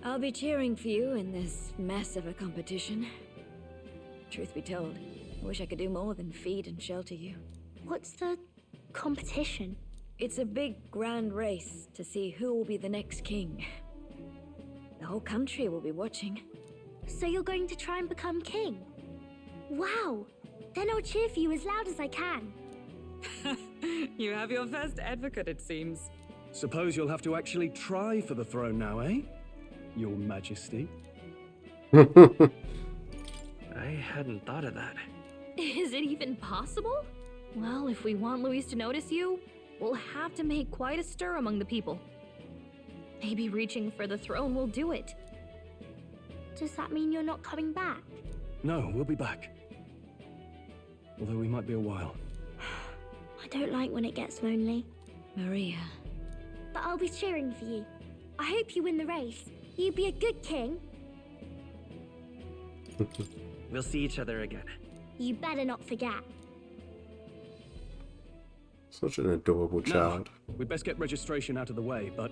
I'll be cheering for you in this mess of a competition. Truth be told, I wish I could do more than feed and shelter you. What's the competition? It's a big, grand race to see who will be the next king. The whole country will be watching. So you're going to try and become king? Wow! Then I'll cheer for you as loud as I can. You have your first advocate, it seems. Suppose you'll have to actually try for the throne now, eh? Your Majesty. I hadn't thought of that. Is it even possible? Well, if we want Luis to notice you, we'll have to make quite a stir among the people. Maybe reaching for the throne will do it. Does that mean you're not coming back? No, we'll be back. Although we might be a while. I don't like when it gets lonely. Maria. But I'll be cheering for you. I hope you win the race. You be a good king. We'll see each other again. You better not forget. Such an adorable child. We'd best get registration out of the way, but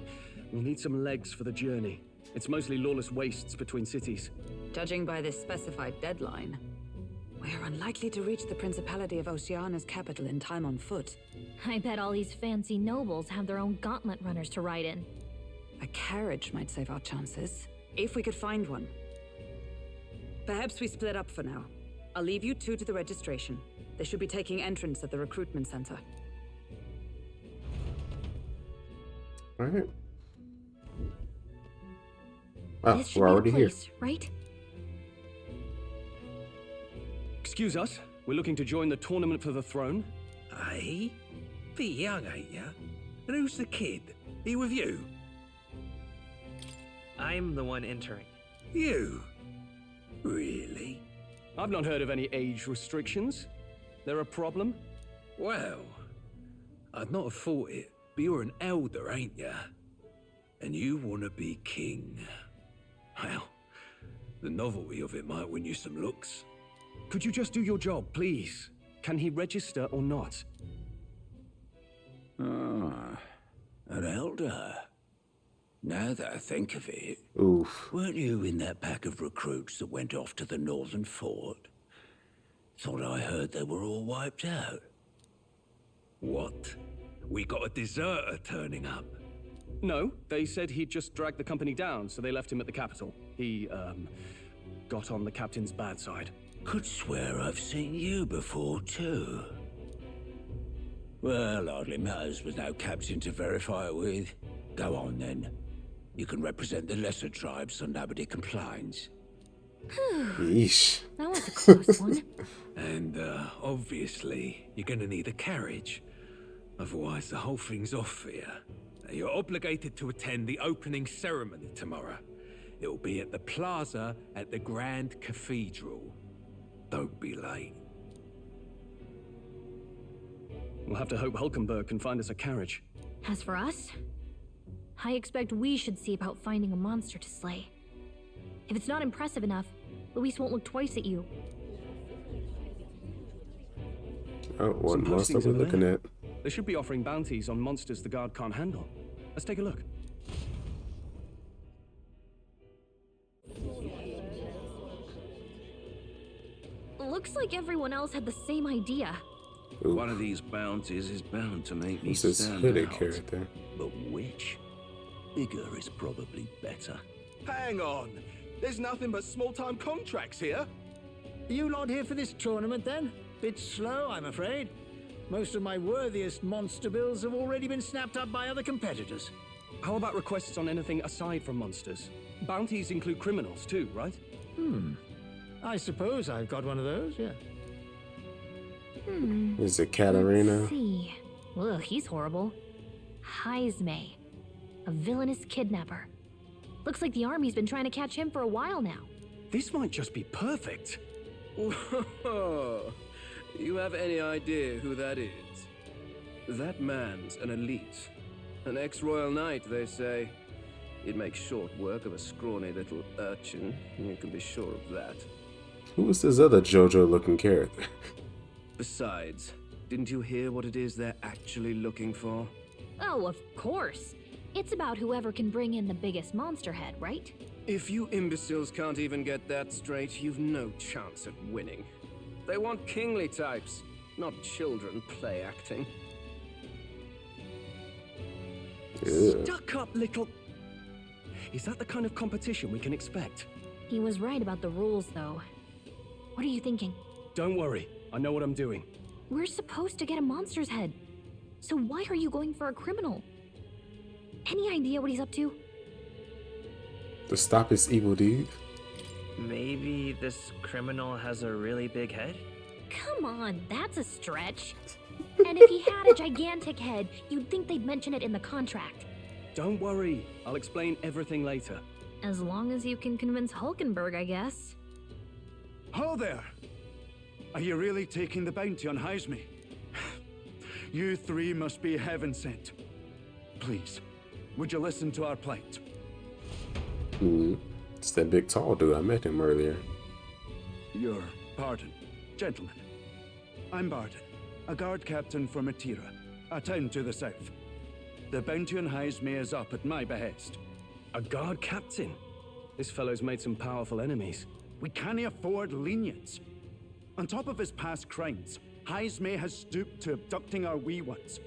we'll need some legs for the journey. It's mostly lawless wastes between cities. Judging by this specified deadline, we're unlikely to reach the Principality of Oceana's capital in time on foot. I bet all these fancy nobles have their own gauntlet runners to ride in. A carriage might save our chances, if we could find one. Perhaps we split up for now. I'll leave you two to the registration. They should be taking entrance at the recruitment center. Alright. Wow, This should we're be the already here. place, right? Excuse us, we're looking to join the tournament for the throne. Aye? Be young, ain't ya? And who's the kid? He with you? I'm the one entering. You? Really? I've not heard of any age restrictions. There a problem? Well, I'd not have thought it, but you're an elder, ain't ya? And you want to be king. Well, the novelty of it might win you some looks. Could you just do your job, please? Can he register or not? Ah, an elder. Now that I think of it, Oof. weren't you in that pack of recruits that went off to the northern fort? Thought I heard they were all wiped out. What? We got a deserter turning up? No, they said he'd just dragged the company down, so they left him at the capital. He, got on the captain's bad side. Could swear I've seen you before, too. Well, hardly matters with no captain to verify it with. Go on, then. You can represent the lesser tribes so nobody complains. Yeesh. That was a close one. And, obviously, you're gonna need a carriage. Otherwise, the whole thing's off for you. You're obligated to attend the opening ceremony tomorrow. It'll be at the plaza at the Grand Cathedral. Don't be late. We'll have to hope Hulkenberg can find us a carriage. As for us, I expect we should see about finding a monster to slay. If it's not impressive enough, Luis won't look twice at you. Oh, what Some monster postings we're over looking there. at? They should be offering bounties on monsters the guard can't handle. Let's take a look. Looks like everyone else had the same idea. Ooh. One of these bounties is bound to make me Who's this stand hooded out. character? But which? Bigger is probably better. Hang on! There's nothing but small-time contracts here. You lot here for this tournament then? Bit slow, I'm afraid. Most of my worthiest monster bills have already been snapped up by other competitors. How about requests on anything aside from monsters? Bounties include criminals too, right? I suppose I've got one of those, yeah. Is it Katarina? Let's see. Ugh, he's horrible. Heisme, a villainous kidnapper. Looks like the army's been trying to catch him for a while now. This might just be perfect. Whoa. You have any idea who that is? That man's an elite. An ex-royal knight, they say. He'd make short work of a scrawny little urchin. You can be sure of that. Who is this other JoJo-looking character? Besides, didn't you hear what it is they're actually looking for? Oh, of course. It's about whoever can bring in the biggest monster head, right? If you imbeciles can't even get that straight, you've no chance at winning. They want kingly types, not children play acting. Stuck up little... Is that the kind of competition we can expect? He was right about the rules, though. What are you thinking? Don't worry, I know what I'm doing. We're supposed to get a monster's head. So why are you going for a criminal? Any idea what he's up to? To stop his evil deed? Maybe this criminal has a really big head? Come on, that's a stretch. And if he had a gigantic head, you'd think they'd mention it in the contract. Don't worry, I'll explain everything later. As long as you can convince Hulkenberg, I guess. Ho there! Are you really taking the bounty on Heisme? You three must be heaven sent. Please, would you listen to our plight? It's that big tall dude. I met him earlier. Your pardon, gentlemen. I'm Barden, a guard captain for Matira, a town to the south. The bounty on Heisme is up at my behest. A guard captain? This fellow's made some powerful enemies. We can't afford lenience. On top of his past crimes, Heisme has stooped to abducting our wee ones.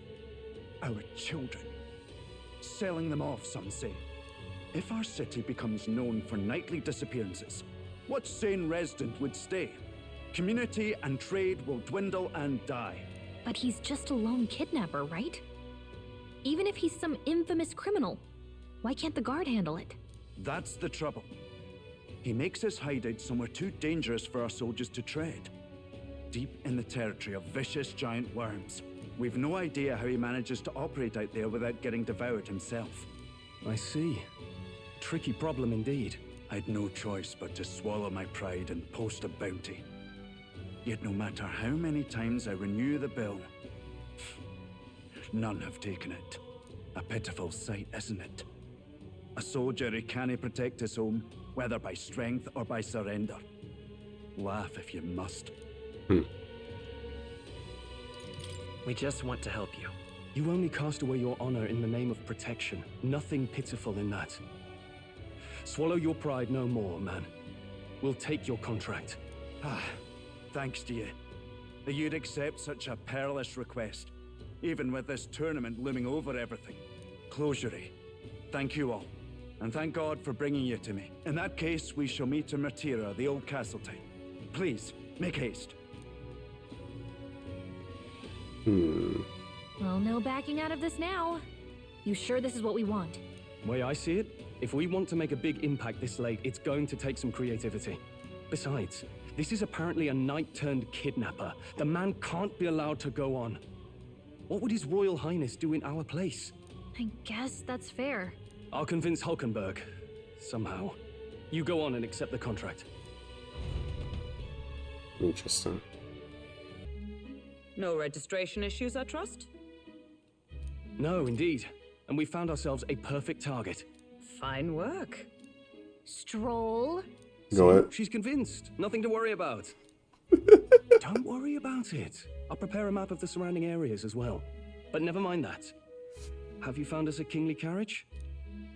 Our children. Selling them off, some say. If our city becomes known for nightly disappearances, what sane resident would stay? Community and trade will dwindle and die. But he's just a lone kidnapper, right? Even if he's some infamous criminal, why can't the guard handle it? That's the trouble. He makes his hideout somewhere too dangerous for our soldiers to tread. Deep in the territory of vicious giant worms. We've no idea how he manages to operate out there without getting devoured himself. I see. Tricky problem indeed. I'd no choice but to swallow my pride and post a bounty. Yet no matter how many times I renew the bill, none have taken it. A pitiful sight, isn't it? A soldier who can't protect his home, whether by strength or by surrender. Laugh if you must. We just want to help you. You only cast away your honor in the name of protection. Nothing pitiful in that. Swallow your pride no more, man. We'll take your contract. Thanks to you. That you'd accept such a perilous request, even with this tournament looming over everything. Closure. Thank you all. And thank God for bringing you to me. In that case, we shall meet in Matira, the old castle town. Please, make haste. Well, no backing out of this now. You sure this is what we want? Way I see it, if we want to make a big impact this late, it's going to take some creativity. Besides, this is apparently a knight-turned-kidnapper. The man can't be allowed to go on. What would His Royal Highness do in our place? I guess that's fair. I'll convince Hulkenberg. Somehow. You go on and accept the contract. Interesting. No registration issues, I trust? No, indeed. and we found ourselves a perfect target. Fine work. Stroll. Go ahead. She's convinced. Nothing to worry about. Don't worry about it. I'll prepare a map of the surrounding areas as well. But never mind that. Have you found us a kingly carriage?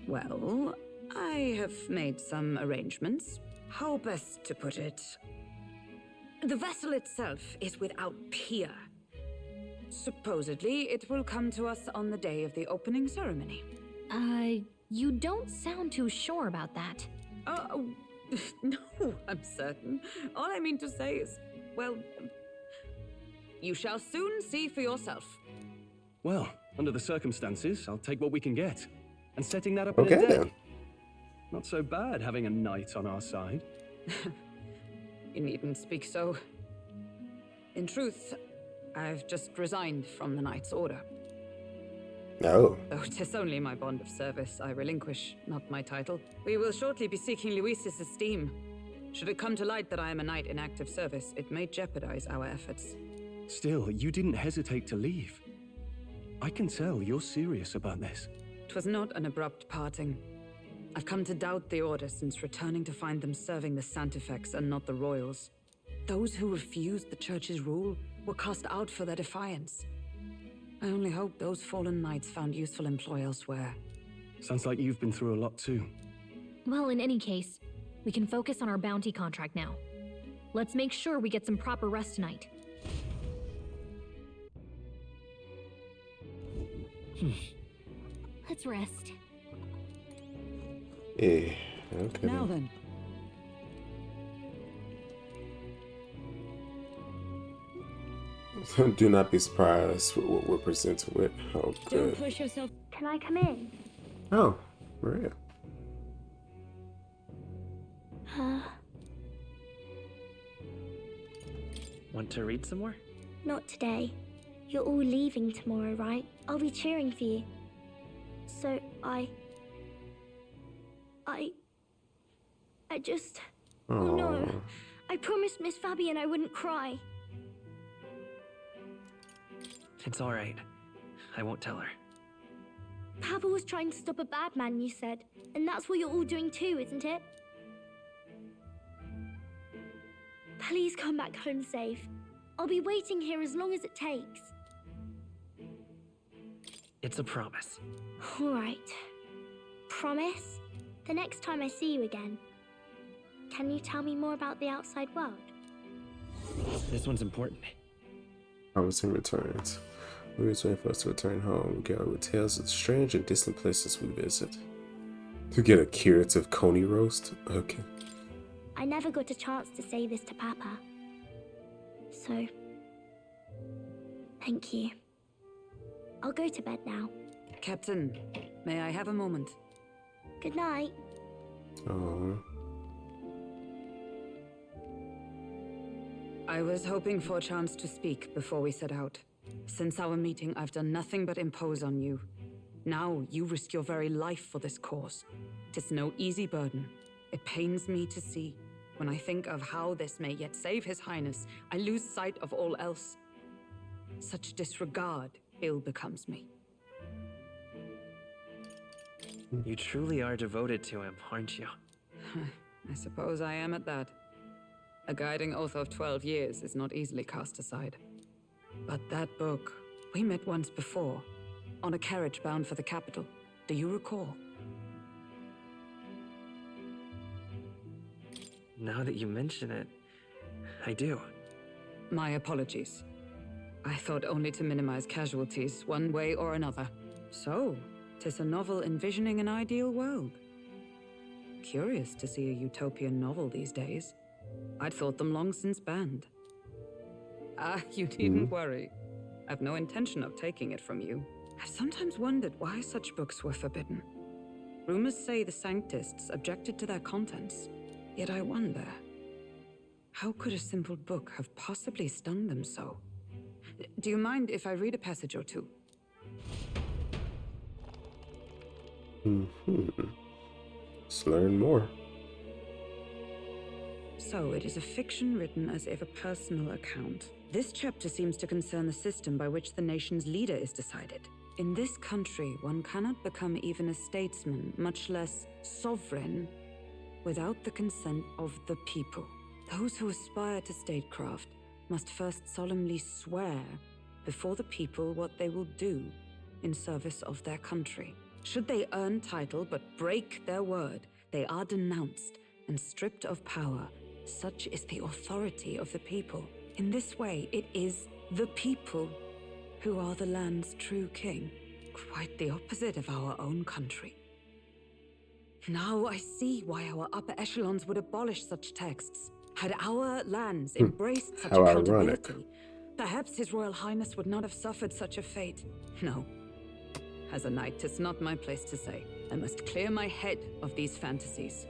Well, I have made some arrangements. How best to put it? The vessel itself is without peer. Supposedly, it will come to us on the day of the opening ceremony. You don't sound too sure about that. No, I'm certain. All I mean to say is, well, you shall soon see for yourself. Well, under the circumstances, I'll take what we can get. And setting that up Okay, in a day. then. Not so bad having a knight on our side. You needn't speak so. In truth, I've just resigned from the Knight's Order. Oh. Though 'tis only my bond of service I relinquish, not my title. We will shortly be seeking Luis's esteem. Should it come to light that I am a knight in active service, it may jeopardize our efforts. Still, you didn't hesitate to leave. I can tell you're serious about this. 'Twas not an abrupt parting. I've come to doubt the Order since returning to find them serving the Santifex and not the Royals. Those who refused the Church's rule were cast out for their defiance. I only hope those fallen knights found useful employ elsewhere. Sounds like you've been through a lot too. Well, in any case, we can focus on our bounty contract now. Let's make sure we get some proper rest tonight. Let's rest. Yeah. Okay. Now then. Do not be surprised with what we're presented with. Oh, Don't good. push yourself. Can I come in? Oh, Maria. Want to read some more? Not today. You're all leaving tomorrow, right? I'll be cheering for you. So I just... Oh no. I promised Miss Fabian I wouldn't cry. It's all right. I won't tell her. Papa was trying to stop a bad man, you said. And that's what you're all doing too, isn't it? Please come back home safe. I'll be waiting here as long as it takes. It's a promise. All right. Promise? The next time I see you again. Can you tell me more about the outside world? This one's important. Promising returns. We was waiting for us to return home, get with tales of strange and distant places we visit. To get a curative coney roast? Okay. I never got a chance to say this to Papa. So, thank you. I'll go to bed now. Captain, may I have a moment? Good night. Oh. I was hoping for a chance to speak before we set out. Since our meeting, I've done nothing but impose on you. Now you risk your very life for this cause. 'Tis no easy burden. It pains me to see. When I think of how this may yet save His Highness, I lose sight of all else. Such disregard ill becomes me. You truly are devoted to him, aren't you? I suppose I am at that. A guiding oath of 12 years is not easily cast aside. But that book, we met once before, on a carriage bound for the capital. Do you recall? Now that you mention it, I do. My apologies. I thought only to minimize casualties, one way or another. So, 'tis a novel envisioning an ideal world. Curious to see a utopian novel these days. I'd thought them long since banned. You needn't worry. I've no intention of taking it from you. I've sometimes wondered why such books were forbidden. Rumors say the Sanctists objected to their contents. Yet I wonder, how could a simple book have possibly stung them so? Do you mind if I read a passage or two? Let's learn more. So it is a fiction written as if a personal account. This chapter seems to concern the system by which the nation's leader is decided. In this country, one cannot become even a statesman, much less sovereign, without the consent of the people. Those who aspire to statecraft must first solemnly swear before the people what they will do in service of their country. Should they earn title but break their word, they are denounced and stripped of power. Such is the authority of the people. In this way, it is the people who are the land's true king. Quite the opposite of our own country. Now I see why our upper echelons would abolish such texts. Had our lands embraced such How accountability, ironic. perhaps His Royal Highness would not have suffered such a fate. No. As a knight, 'tis not my place to say. I must clear my head of these fantasies.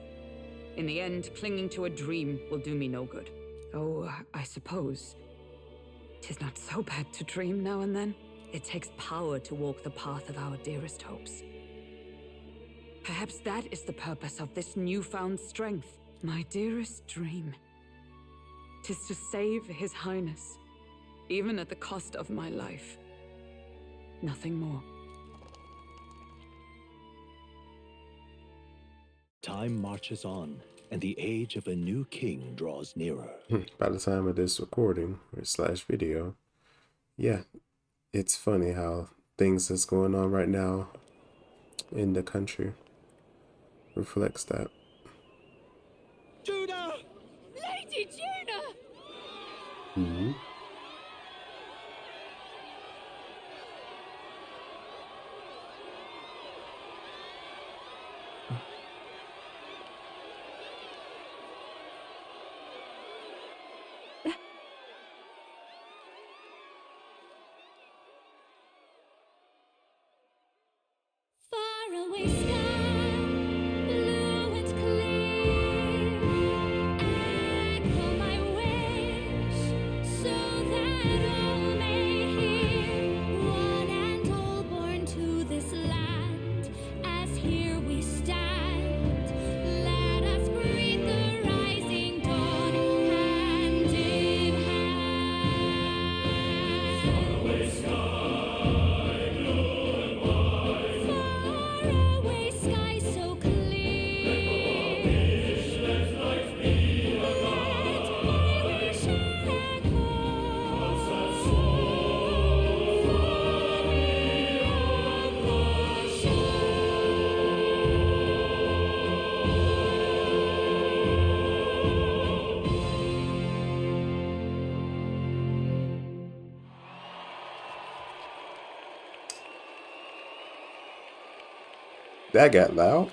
In the end, clinging to a dream will do me no good. Oh, I suppose 'tis not so bad to dream now and then. It takes power to walk the path of our dearest hopes. Perhaps that is the purpose of this newfound strength. My dearest dream. 'Tis to save His Highness, even at the cost of my life. Nothing more. Time marches on, and the age of a new king draws nearer. By the time of this recording or slash video, yeah, it's funny how things that's going on right now in the country reflects that. Judah! Lady Judah! Mm-hmm. Faraway sky, blue and clear. Echo my wish, so that all may hear. One and all born to this land, as here we stand. Let us greet the rising dawn, hand in hand. Faraway sky, blue and white. Faraway sky so clear. Let my wish echo far beyond the That got loud.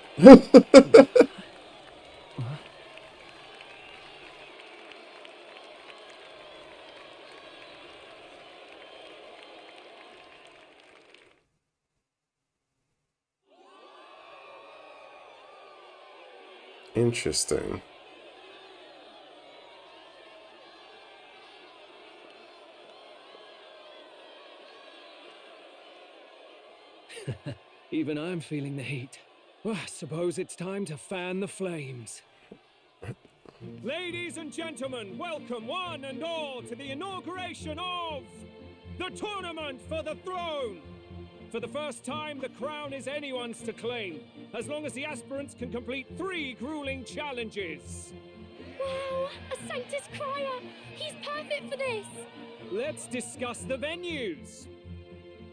Interesting. Even I'm feeling the heat. Well, I suppose it's time to fan the flames. Ladies and gentlemen, welcome one and all to the inauguration of the Tournament for the Throne! For the first time, the crown is anyone's to claim, as long as the aspirants can complete 3 grueling challenges. Wow, a Sanctus Crier! He's perfect for this! Let's discuss the venues.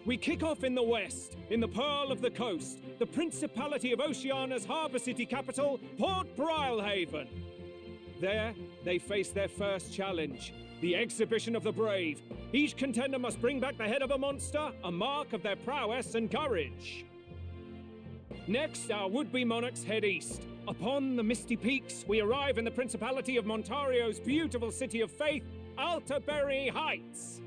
We kick off in the west, in the Pearl of the Coast, the Principality of Oceania's harbour city capital, Port Brilehaven. There, they face their first challenge, the Exhibition of the Brave. Each contender must bring back the head of a monster, a mark of their prowess and courage. Next, our would-be monarchs head east. Upon the misty peaks, we arrive in the Principality of Montario's beautiful city of faith, Altaberry Heights.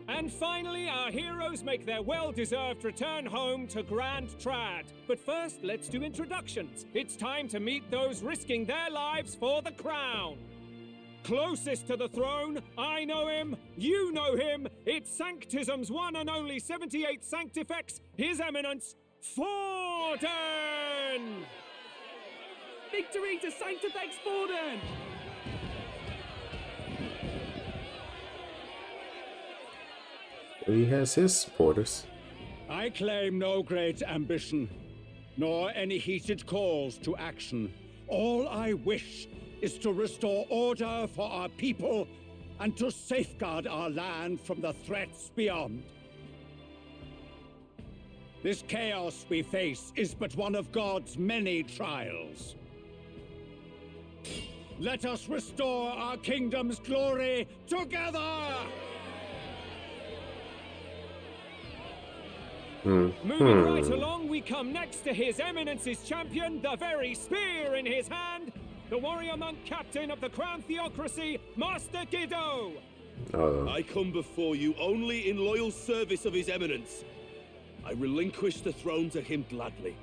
And finally, our heroes make their well-deserved return home to Grand Trad. But first, let's do introductions. It's time to meet those risking their lives for the crown. Closest to the throne, I know him, you know him. It's Sanctism's one and only 78 Sanctifex, His Eminence, Forden! Victory to Sanctifex Forden! He has his supporters. I claim no great ambition, nor any heated calls to action. All I wish is to restore order for our people and to safeguard our land from the threats beyond. This chaos we face is but one of God's many trials. Let us restore our kingdom's glory together! Moving right along, we come next to His Eminence's champion, the very spear in his hand, the warrior monk captain of the Crown Theocracy, Master Guido! I come before you only in loyal service of His Eminence. I relinquish the throne to him gladly.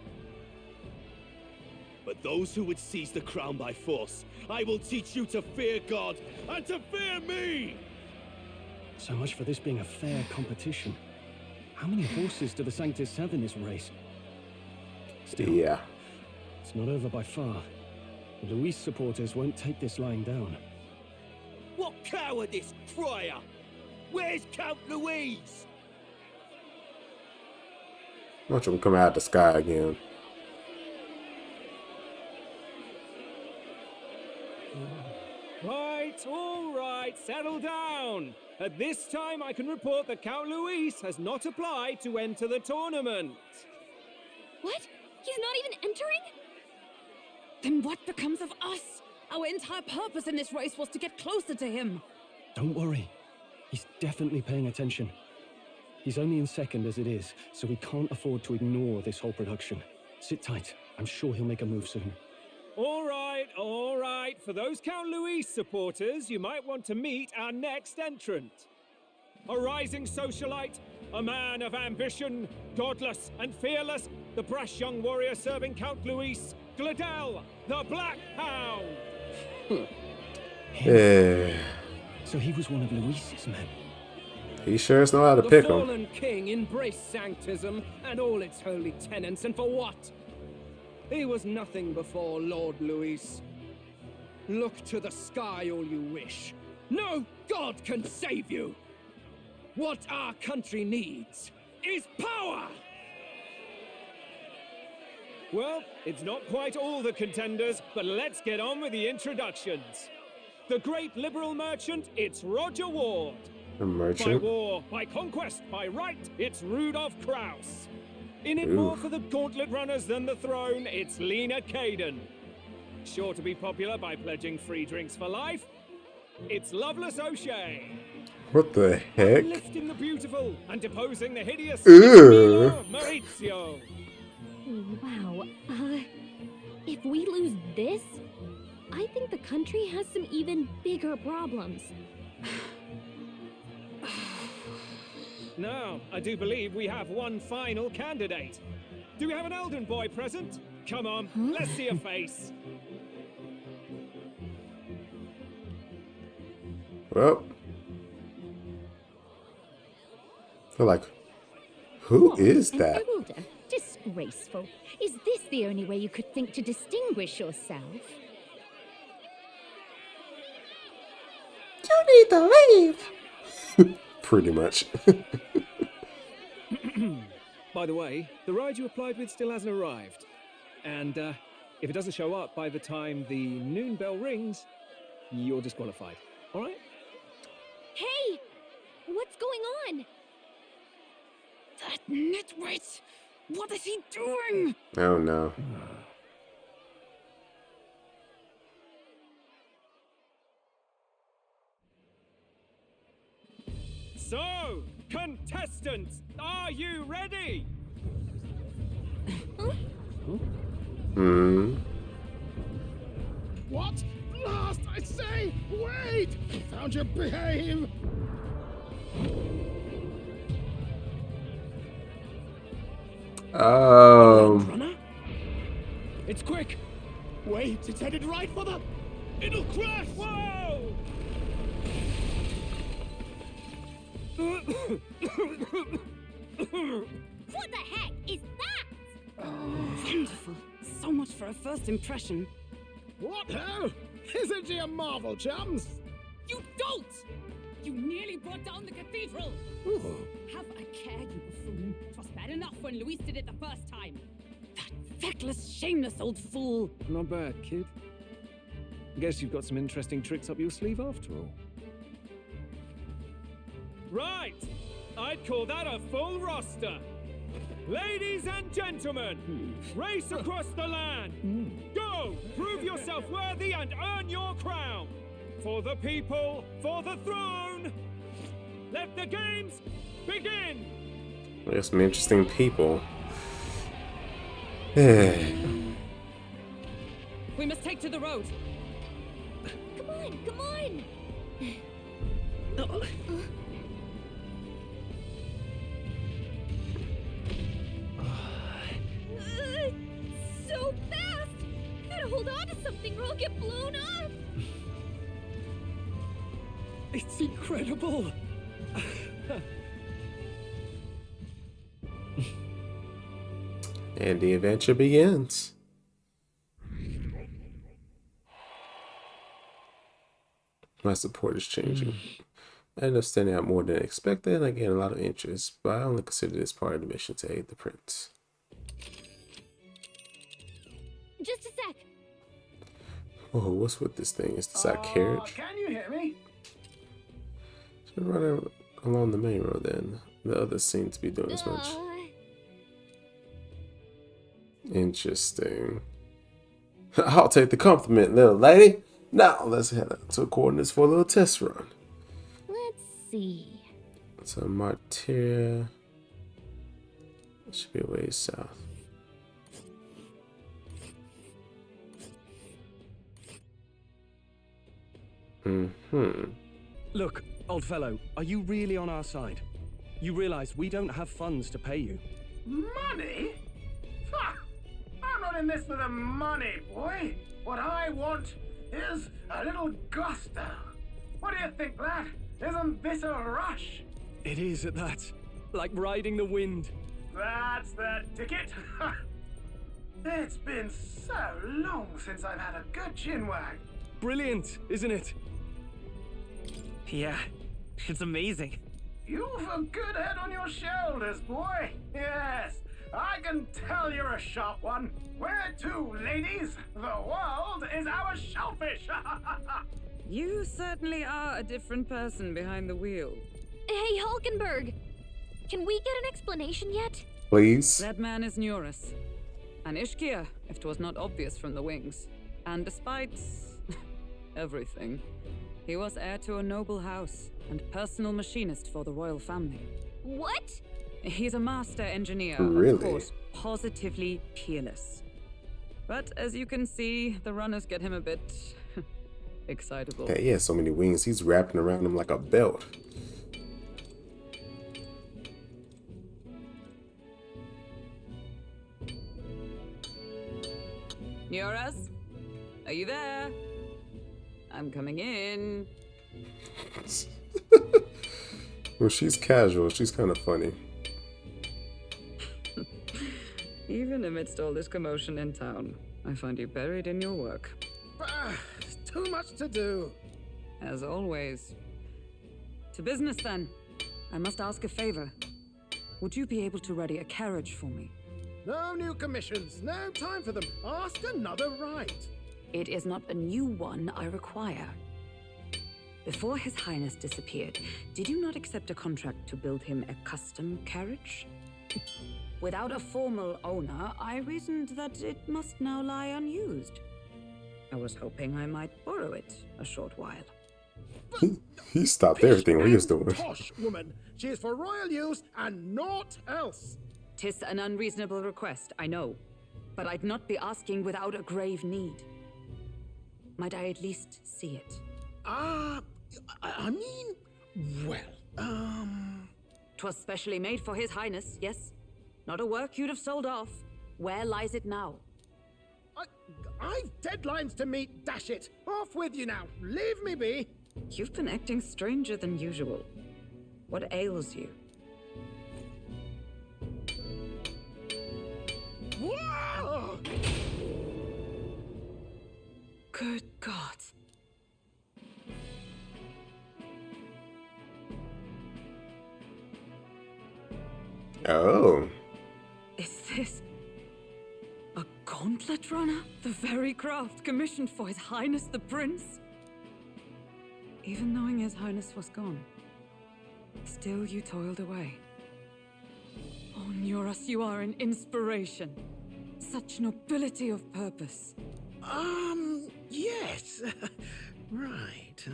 But those who would seize the crown by force, I will teach you to fear God and to fear me! So much for this being a fair competition. How many horses do the Sanctus have in this race? Still, yeah, it's not over by far. The Luis supporters won't take this lying down. What cowardice, crier! Where's Count Louise? watch him come out of the sky again. All right, settle down. At this time, I can report that Count Luis has not applied to enter the tournament. What? He's not even entering? Then what becomes of us? Our entire purpose in this race was to get closer to him. Don't worry. He's definitely paying attention. He's only in second as it is, so we can't afford to ignore this whole production. Sit tight. I'm sure he'll make a move soon. All right. For those Count Luis supporters, you might want to meet our next entrant. A rising socialite, a man of ambition, godless and fearless, the brash young warrior serving Count Luis, Gladel, the Black Hound. Yeah. So he was one of Luis's men. He sure does know how to pick The them. fallen king embraced sanctism and all its holy tenets, and for what? He was nothing before Lord Luis. Look to the sky all you wish. No god can save you. What our country needs is power! Well, it's not quite all the contenders, but let's get on with the introductions. The great liberal merchant, it's Roger Ward. The merchant? By war, by conquest, by right, it's Rudolph Kraus. In it Ooh. more for the gauntlet runners than the throne, it's Lena Caden. Sure to be popular by pledging free drinks for life, it's Loveless O'Shea. What the heck? Lifting the beautiful and deposing the hideous Ew. Maurizio. Wow. If we lose this, I think the country has some even bigger problems. Now, I do believe we have one final candidate. Do we have an Elden boy present? Come on, let's see a face. Well, they're like, who is that? Older, disgraceful. Is this the only way you could think to distinguish yourself? You need to leave. Pretty much. By the way, the ride you applied with still hasn't arrived. And if it doesn't show up by the time the noon bell rings, you're disqualified. All right? Hey! What's going on? That nitwit! What is he doing? Oh no. So, contestants, are you ready? Hmm. What? Blast, I say! Wait! Found your behave! It's quick! Wait, it's headed right for the... It'll crash! Whoa! What the heck is that? Wonderful. So much for a first impression. What ho? Isn't she a marvel, chums? You dolt! You nearly brought down the cathedral! Have a care, you buffoon. 'Twas bad enough when Luis did it the first time. That feckless, shameless old fool. Not bad, kid. Guess you've got some interesting tricks up your sleeve after all. Right! I'd call that a full roster. Ladies and gentlemen, race across the land. Go! Prove yourself worthy and earn your crown. For the people, for the throne. Let the games begin. There's some interesting people. Yeah. We must take to the road. Come on, come on! So fast! Gotta hold on to something or I'll get blown up! It's incredible! And the adventure begins. My support is changing. I ended up standing out more than expected, and I gained a lot of interest, but I only consider this part of the mission to aid the prince. Just a sec. Oh, what's with this thing? Is this our carriage? Can you hear me? Should run along the main road then. The others seem to be doing as much. Interesting. I'll take the compliment, little lady. Now let's head out to coordinates for a little test run. Let's see. So Martyria should be a ways south. Look, old fellow, are you really on our side? You realize we don't have funds to pay you. Money? Ha! I'm not in this for the money, boy. What I want is a little gusto. What do you think, lad? Isn't this a rush? It is at that. Like riding the wind. That's the ticket. It's been so long since I've had a good chinwag. Brilliant, isn't it? Yeah, it's amazing. You've a good head on your shoulders, boy. Yes, I can tell you're a sharp one. Where to, ladies? The world is our shellfish. You certainly are a different person behind the wheel. Hey, Hulkenberg! Can we get an explanation yet? Please? That man is Neurus. An Ishkia, if 'twas not obvious from the wings. And despite everything, he was heir to a noble house and personal machinist for the royal family. What? He's a master engineer, Really? of course, positively peerless. But as you can see, the runners get him a bit excitable. Yeah, he has so many wings, he's wrapping around him like a belt. Neurus, are you there? I'm coming in. Well, she's casual, she's kind of funny. Even amidst all this commotion in town, I find you buried in your work. Too much to do. As always. To business then. I must ask a favor. Would you be able to ready a carriage for me? No new commissions, no time for them. Ask another right. It is not a new one I require. Before His Highness disappeared, did you not accept a contract to build him a custom carriage? Without a formal owner, I reasoned that it must now lie unused. I was hoping I might borrow it a short while. He stopped everything what he was doing. Posh woman. She is for royal use and naught else. 'Tis an unreasonable request, I know. But I'd not be asking without a grave need. Might I at least see it? I mean, well, 'Twas specially made for His Highness, yes? Not a work you'd have sold off. Where lies it now? I've deadlines to meet, dash it. Off with you now. Leave me be. You've been acting stranger than usual. What ails you? Whoa! Good God. Oh. Is this a gauntlet runner? The very craft commissioned for His Highness the Prince? Even knowing His Highness was gone, still you toiled away. Oh, Nuras, you are an inspiration. Such nobility of purpose. Yes. Right.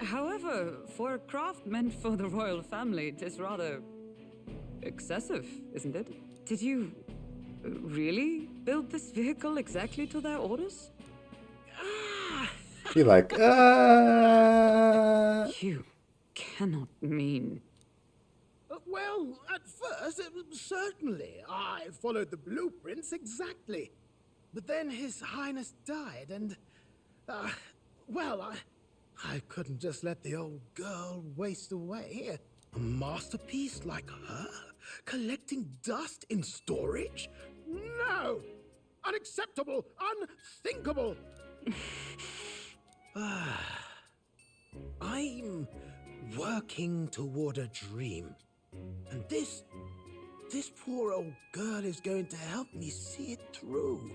However, for a craft meant for the royal family, it is rather excessive, isn't it? Did you really build this vehicle exactly to their orders? He like, You cannot mean... Well, at first, certainly. I followed the blueprints exactly. But then His Highness died, and... well, I couldn't just let the old girl waste away. A masterpiece like her? Collecting dust in storage? No! Unacceptable! Unthinkable! I'm working toward a dream. And this poor old girl is going to help me see it through.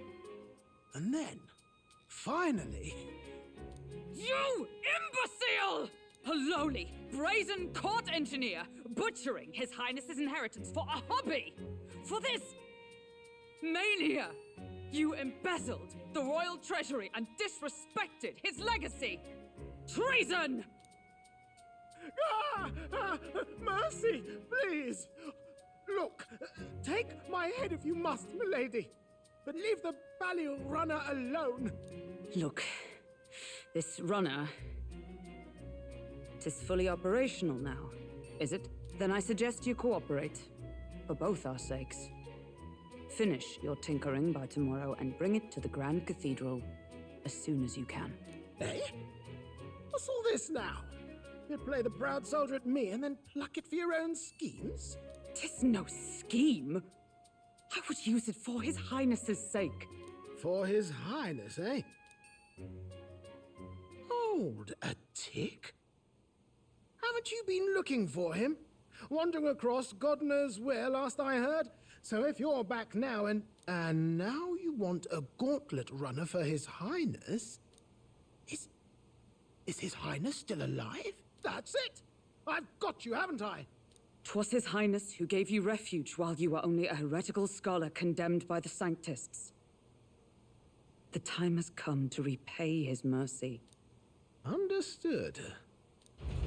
And then, finally... You imbecile! A lowly, brazen court engineer butchering His Highness's inheritance for a hobby! For this mania! You embezzled the royal treasury and disrespected his legacy! Treason! Mercy, please! Look, take my head if you must, milady. But leave the Balliol runner alone. Look, this runner... it is fully operational now, is it? Then I suggest you cooperate, for both our sakes. Finish your tinkering by tomorrow and bring it to the Grand Cathedral as soon as you can. Eh? What's all this now? You play the proud soldier at me and then pluck it for your own schemes? 'Tis no scheme. I would use it for His Highness's sake. For His Highness, eh? Hold a tick. Haven't you been looking for him? Wandering across God knows where last I heard? So if you're back now and now you want a gauntlet runner for His Highness? Is His Highness still alive? That's it! I've got you, haven't I? 'Twas His Highness who gave you refuge while you were only a heretical scholar condemned by the Sanctists. The time has come to repay His mercy. Understood.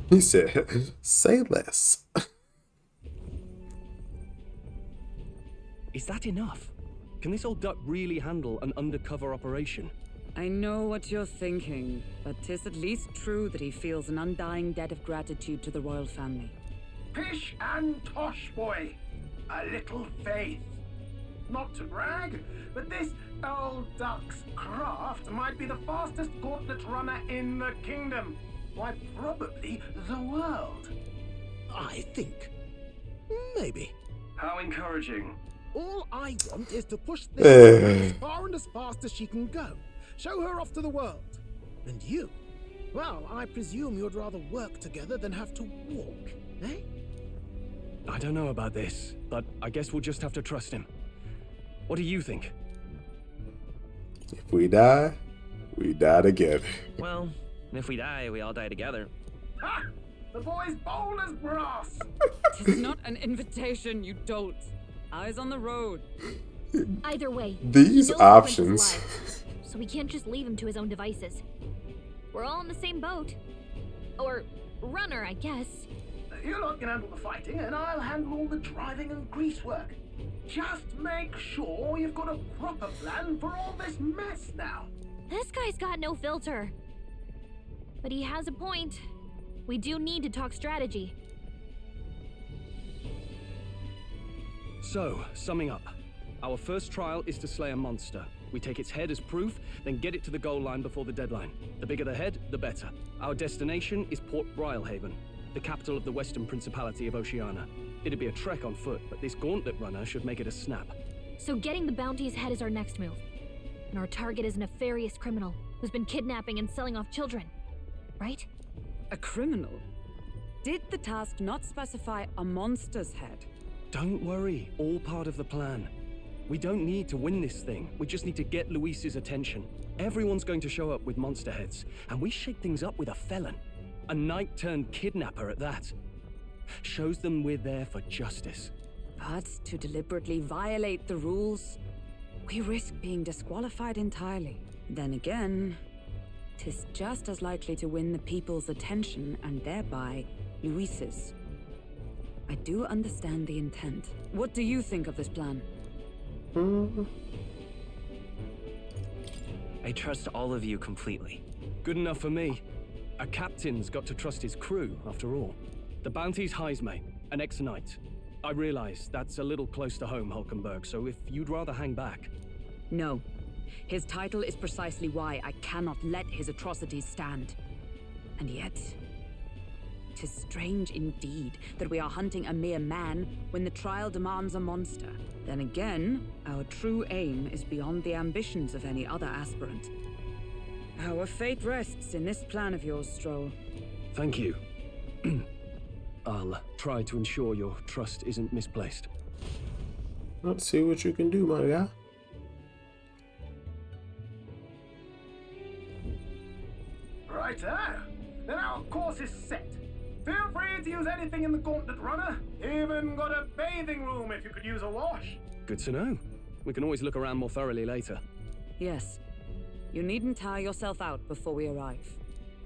He said, say less. Is that enough? Can this old duck really handle an undercover operation? I know what you're thinking, but 'tis at least true that he feels an undying debt of gratitude to the royal family. Pish and tosh, boy. A little faith. Not to brag, but this old duck's craft might be the fastest gauntlet runner in the kingdom. Why, probably the world. I think. Maybe. How encouraging. All I want is to push this as far and as fast as she can go. Show her off to the world. And you? Well, I presume you'd rather work together than have to walk, eh? I don't know about this, but I guess we'll just have to trust him. What do you think? If we die, we die together. Well, if we die, we all die together. Ha! The boy's bold as brass. Tis not an invitation, you dolt. Eyes on the road. Either way, These he knows options. the Prince is alive, so we can't just leave him to his own devices. We're all in the same boat. Or runner, I guess. You lot can handle the fighting, and I'll handle all the driving and grease work. Just make sure you've got a proper plan for all this mess now. This guy's got no filter. But he has a point. We do need to talk strategy. So, summing up. Our first trial is to slay a monster. We take its head as proof, then get it to the goal line before the deadline. The bigger the head, the better. Our destination is Port Brylehaven, the capital of the Western Principality of Oceania. It'd be a trek on foot, but this gauntlet runner should make it a snap. So getting the bounty's head is our next move. And our target is a nefarious criminal who's been kidnapping and selling off children. Right? A criminal? Did the task not specify a monster's head? Don't worry, all part of the plan. We don't need to win this thing. We just need to get Luis's attention. Everyone's going to show up with monster heads, and we shake things up with a felon. A knight-turned-kidnapper at that. Shows them we're there for justice. But to deliberately violate the rules, we risk being disqualified entirely. Then again, 'tis just as likely to win the people's attention and thereby Luis's. I do understand the intent. What do you think of this plan? I trust all of you completely. Good enough for me. A captain's got to trust his crew, after all. The bounty's Heisme, an ex-knight. I realize that's a little close to home, Hulkenberg, so if you'd rather hang back... No. His title is precisely why I cannot let his atrocities stand. And yet... 'tis strange indeed that we are hunting a mere man when the trial demands a monster. Then again, our true aim is beyond the ambitions of any other aspirant. Our fate rests in this plan of yours, Stroll. Thank you. I'll try to ensure your trust isn't misplaced. Let's see what you can do, my guy. Righto. Then our course is set. Feel free to use anything in the Gauntlet Runner. Even got a bathing room if you could use a wash. Good to know. We can always look around more thoroughly later. Yes. You needn't tire yourself out before we arrive.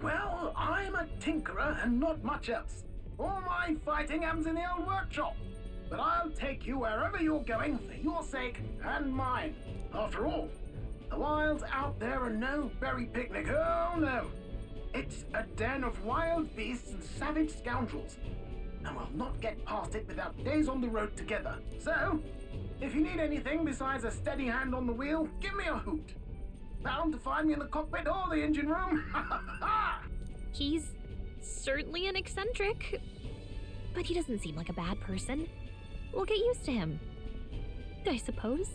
Well, I'm a tinkerer and not much else. All my fighting happens in the old workshop. But I'll take you wherever you're going for your sake and mine. After all, the wilds out there are no berry picnic. Oh no. It's a den of wild beasts and savage scoundrels. And we'll not get past it without days on the road together. So, if you need anything besides a steady hand on the wheel, give me a hoot. Bound to find me in the cockpit or the engine room. He's certainly an eccentric, but he doesn't seem like a bad person. We'll get used to him, I suppose.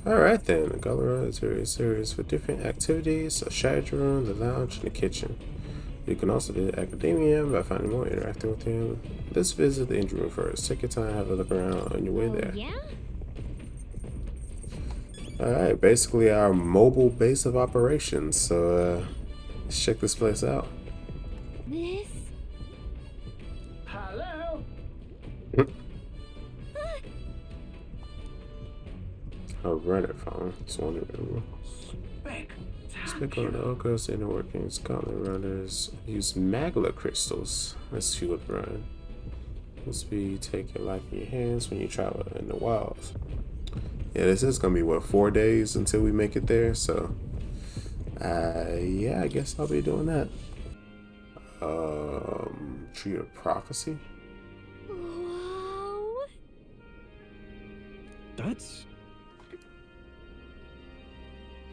Alright then, the Galera is very serious for different activities, a strategy room, the lounge, and the kitchen. You can also do Academia by finding more interacting with him. Let's visit the engine room first. Take your time, have a look around on your way there. Yeah? Alright, basically our mobile base of operations. So let's check this place out. This? Hello? Oh, runner phone. It's one of them. Click on the Ocos inner workings. Gauntlet runners use magla crystals. Let's fuel the run. This be take your life in your hands when you travel in the wilds. Yeah, this is gonna be what, 4 days until we make it there. So, yeah, I guess I'll be doing that. Tree of Prophecy. Whoa. That's...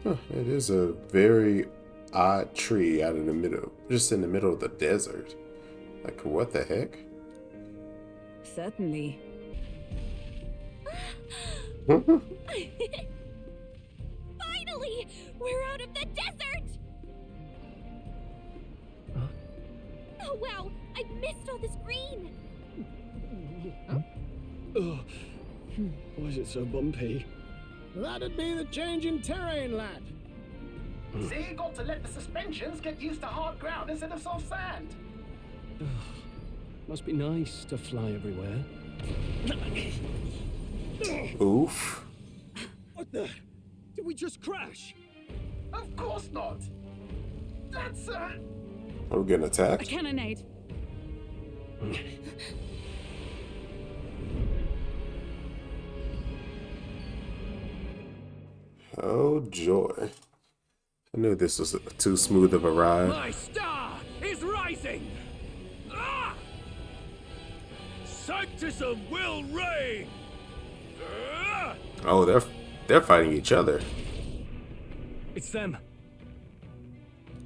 Huh, it is a very odd tree out in the middle, just in the middle of the desert. Like, what the heck? Certainly. Finally! We're out of the desert! Huh? Oh wow! I missed all this green! Why is it so bumpy? That'd be the change in terrain, lad. See, you got to let the suspensions get used to hard ground instead of soft sand. Must be nice to fly everywhere. Oof. What the? Did we just crash? Of course not. That's Are we getting A attacked? cannonade. Oh joy. I knew this was too smooth of a ride. My star is rising! Ah! Sanctus of will reign! Ah! Oh, they're fighting each other. It's them.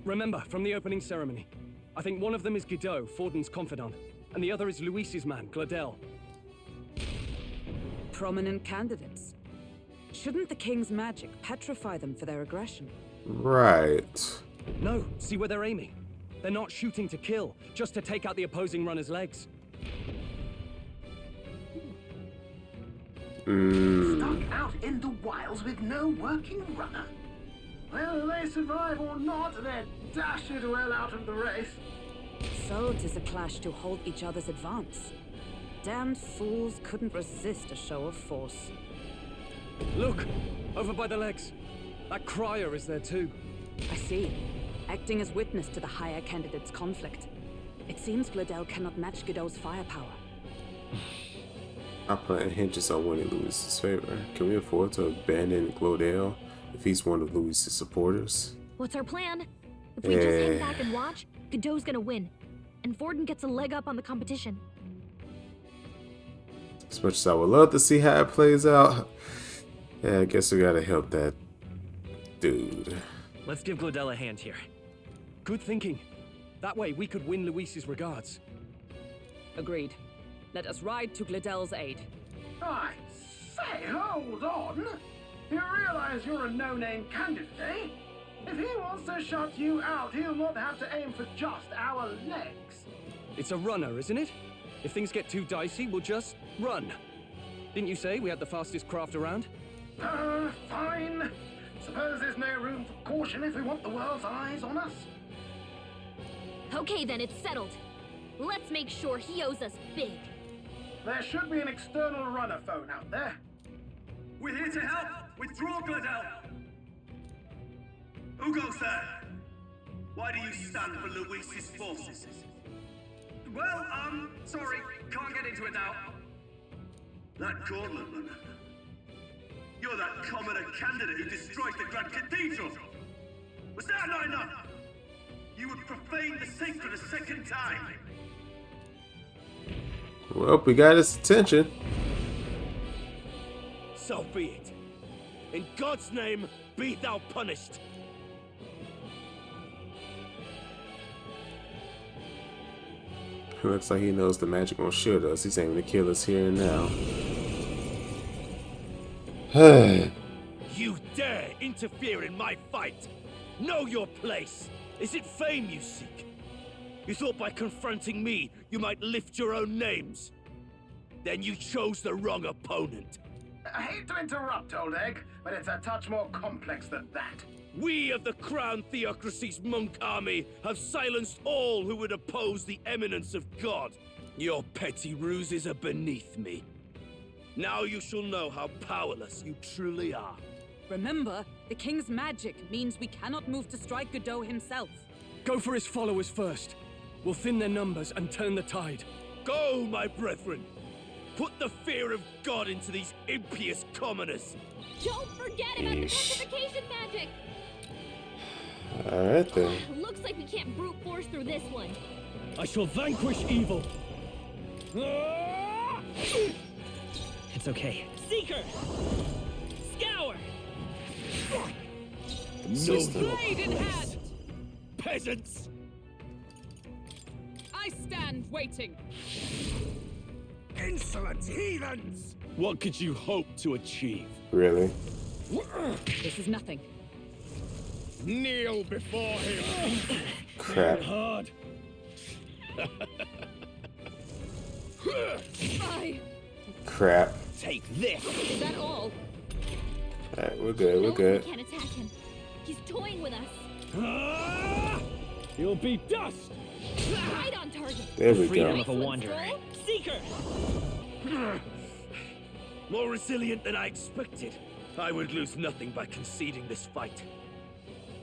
Remember, from the opening ceremony, I think one of them is Guido, Forden's confidant, and the other is Luis's man, Gladel. Prominent candidates. Shouldn't the king's magic petrify them for their aggression? Right. No, see where they're aiming. They're not shooting to kill, just to take out the opposing runner's legs. Stuck out in the wilds with no working runner. Whether they survive or not, they're dashed well out of the race. So 'tis a clash to halt each other's advance. Damned fools couldn't resist a show of force. Look! Over by the legs. That crier is there too. I see. Acting as witness to the higher candidate's conflict. It seems Gladel cannot match Godot's firepower. Our plan hinges on winning Louis's favor. Can we afford to abandon Glodale if he's one of Louis's supporters? What's our plan? If we just hang back and watch, Godot's gonna win. And Vorden gets a leg up on the competition. As much as I would love to see how it plays out, yeah, I guess we gotta help that dude. Let's give Glodell a hand here. Good thinking. That way we could win Luis's regards. Agreed. Let us ride to Gladel's aid. I say, hold on. You realize you're a no-name candidate, eh? If he wants to shut you out, he'll not have to aim for just our legs. It's a runner, isn't it? If things get too dicey, we'll just run. Didn't you say we had the fastest craft around? Fine. Suppose there's no room for caution if we want the world's eyes on us. Okay then, it's settled. Let's make sure he owes us big. There should be an external runner phone out there. We're here to help! Withdraw, Gladel! Who goes there? Why do you stand for Luis's forces? Well, sorry, can't get into it now. That gauntlet runner. You're that commoner candidate who destroyed the Grand Cathedral! Was that not enough? You would profane the sacred a second time! Well, we got his attention. So be it. In God's name, be thou punished. Looks like he knows the magic won't shield us. He's aiming to kill us here and now. You dare interfere in my fight? Know your place. Is it fame you seek? You thought by confronting me, you might lift your own names? Then you chose the wrong opponent. I hate to interrupt, old egg, but it's a touch more complex than that. We of the Crown Theocracy's monk army have silenced all who would oppose the eminence of God. Your petty ruses are beneath me. Now you shall know how powerless you truly are. Remember, the king's magic means we cannot move to strike Godot himself. Go for his followers first. We'll thin their numbers and turn the tide. Go, my brethren! Put the fear of God into these impious commoners! Don't forget about the petrification magic! Alright then. Looks like we can't brute force through this one. I shall vanquish evil. It's okay. Seeker! Scour! No Blade in hand! peasants! I stand waiting. Insolent heathens! What could you hope to achieve? Really? This is nothing. Kneel before him! Crap. Hard. Crap. Take this! Is that all? Alright, we're good, we're good. We can't attack him. He's toying with us. You'll be dust! Right on target. There we Freedom go. of a wanderer. Seeker! More resilient than I expected. I would lose nothing by conceding this fight.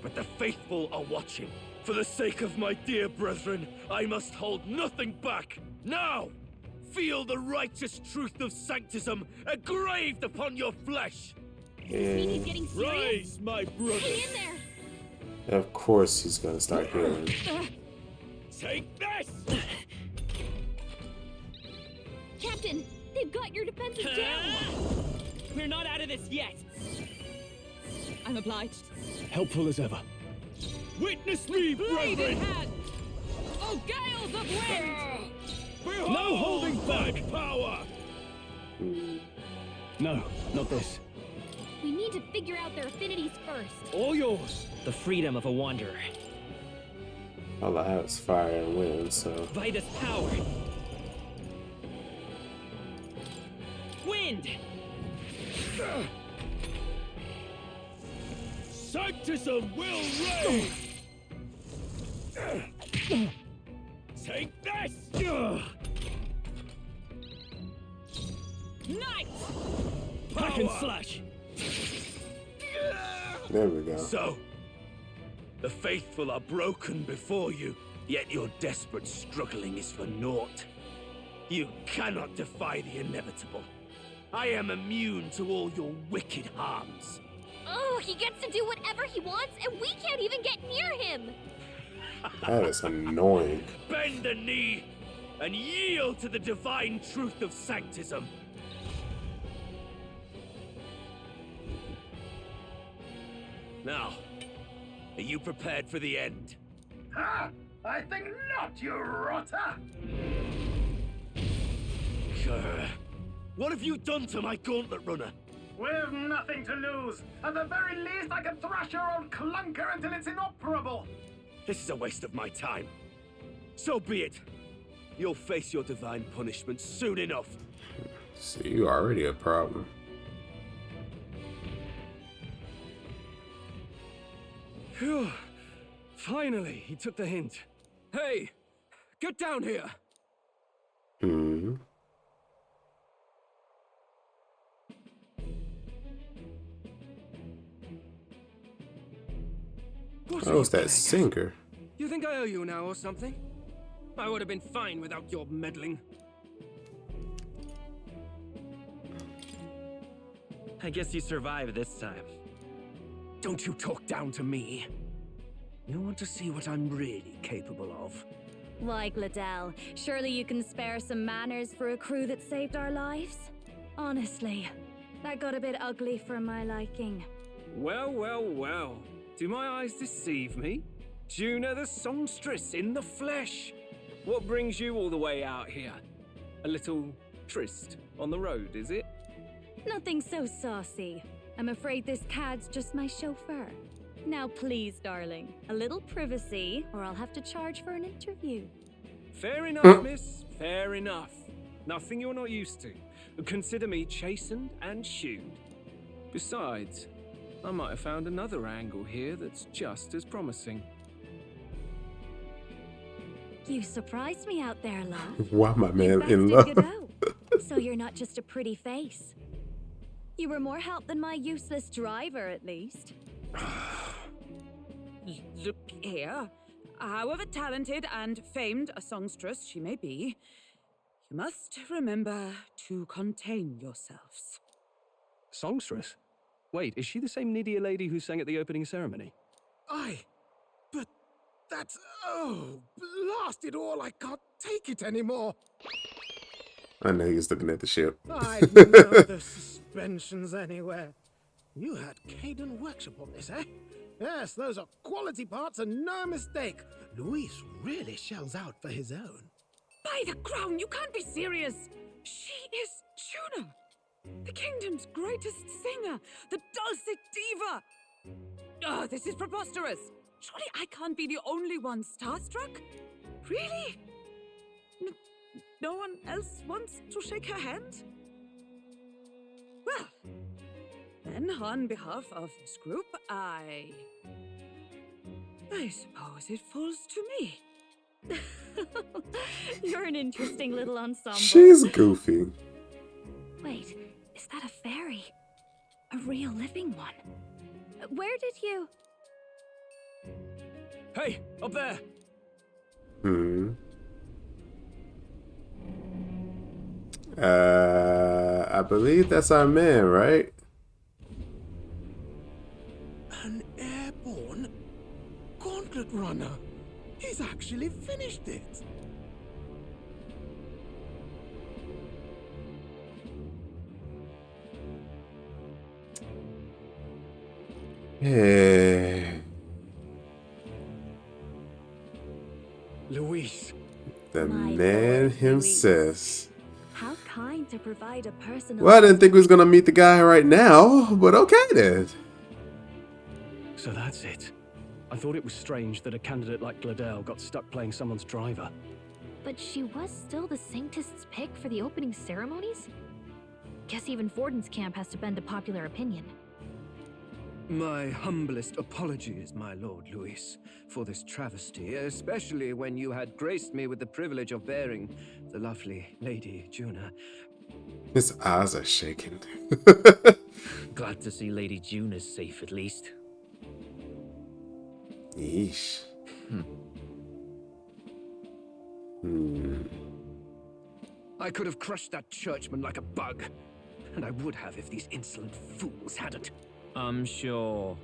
But the faithful are watching. For the sake of my dear brethren, I must hold nothing back. Now, feel the righteous truth of sanctism engraved upon your flesh. He's getting serious. Rise, my brothers. Hang in there. Of course he's gonna start healing. Take this! Captain, they've got your defenses down. We're not out of this yet. I'm obliged. Helpful as ever. Witness me, Blade in brethren! hand! Oh, gales of wind! Behold No holding back! Power! No, not this. We need to figure out their affinities first. All yours. The freedom of a wanderer. All I have is fire and wind, so. Vitus power. Wind. Sanctism will reign! Take this! Night! Hack and slash. There we go. So, the faithful are broken before you, yet your desperate struggling is for naught. You cannot defy the inevitable. I am immune to all your wicked harms. Oh, he gets to do whatever he wants, and we can't even get near him! That is annoying. Bend the knee and yield to the divine truth of sanctism. Now, are you prepared for the end? Ha! I think not, you rotter! What have you done to my gauntlet runner? We've nothing to lose. At the very least, I can thrash your old clunker until it's inoperable. This is a waste of my time. So be it. You'll face your divine punishment soon enough. See, you already a problem. Phew. Finally, he took the hint. Hey, get down here. Hmm. Oh, it's that singer. You think I owe you now or something? I would have been fine without your meddling. I guess you survived this time. Don't you talk down to me. You want to see what I'm really capable of? Why, Gladell, surely you can spare some manners for a crew that saved our lives? Honestly, that got a bit ugly for my liking. Well, well, well. Do my eyes deceive me? Juna the songstress in the flesh. What brings you all the way out here? A little tryst on the road, is it? Nothing so saucy. I'm afraid this cad's just my chauffeur. Now please, darling, a little privacy, or I'll have to charge for an interview. Fair enough, miss. Fair enough. Nothing you're not used to. Consider me chastened and shooed. Besides, I might have found another angle here that's just as promising. You surprised me out there, love. Why my man You in bested love? Godot. So you're not just a pretty face. You were more help than my useless driver, at least. Look here. However talented and famed a songstress she may be, you must remember to contain yourselves. Songstress? Wait, is she the same Nydia lady who sang at the opening ceremony? Aye, but that's... oh, blast it all, I can't take it anymore. I know he was looking at the ship. I'd know the suspensions anywhere. You had Caden workshop on this, eh? Yes, those are quality parts and no mistake. Luis really shells out for his own. By the crown, you can't be serious! She is Juna, the kingdom's greatest singer, the dulcet diva! Oh, this is preposterous! Surely I can't be the only one starstruck? Really? No one else wants to shake her hand? Well, then on behalf of this group, I suppose it falls to me. You're an interesting little ensemble. She's goofy. Wait, is that a fairy? A real living one? Where did you... Hey, up there! Hmm. I believe that's our man, right? An airborne gauntlet runner. He's actually finished it. Yeah. Luis. The man himself. How kind to provide a personal... Well, I didn't think we was gonna meet the guy right now, but okay then. So that's it. I thought it was strange that a candidate like Gladel got stuck playing someone's driver. But she was still the Sanctist's pick for the opening ceremonies? Guess even Forden's camp has to bend to popular opinion. My humblest apologies, my lord Luis, for this travesty, especially when you had graced me with the privilege of bearing the lovely Lady Juna. His eyes are shaking. Glad to see Lady Juna's safe at least. Yeesh. I could have crushed that churchman like a bug, and I would have if these insolent fools hadn't. I'm sure.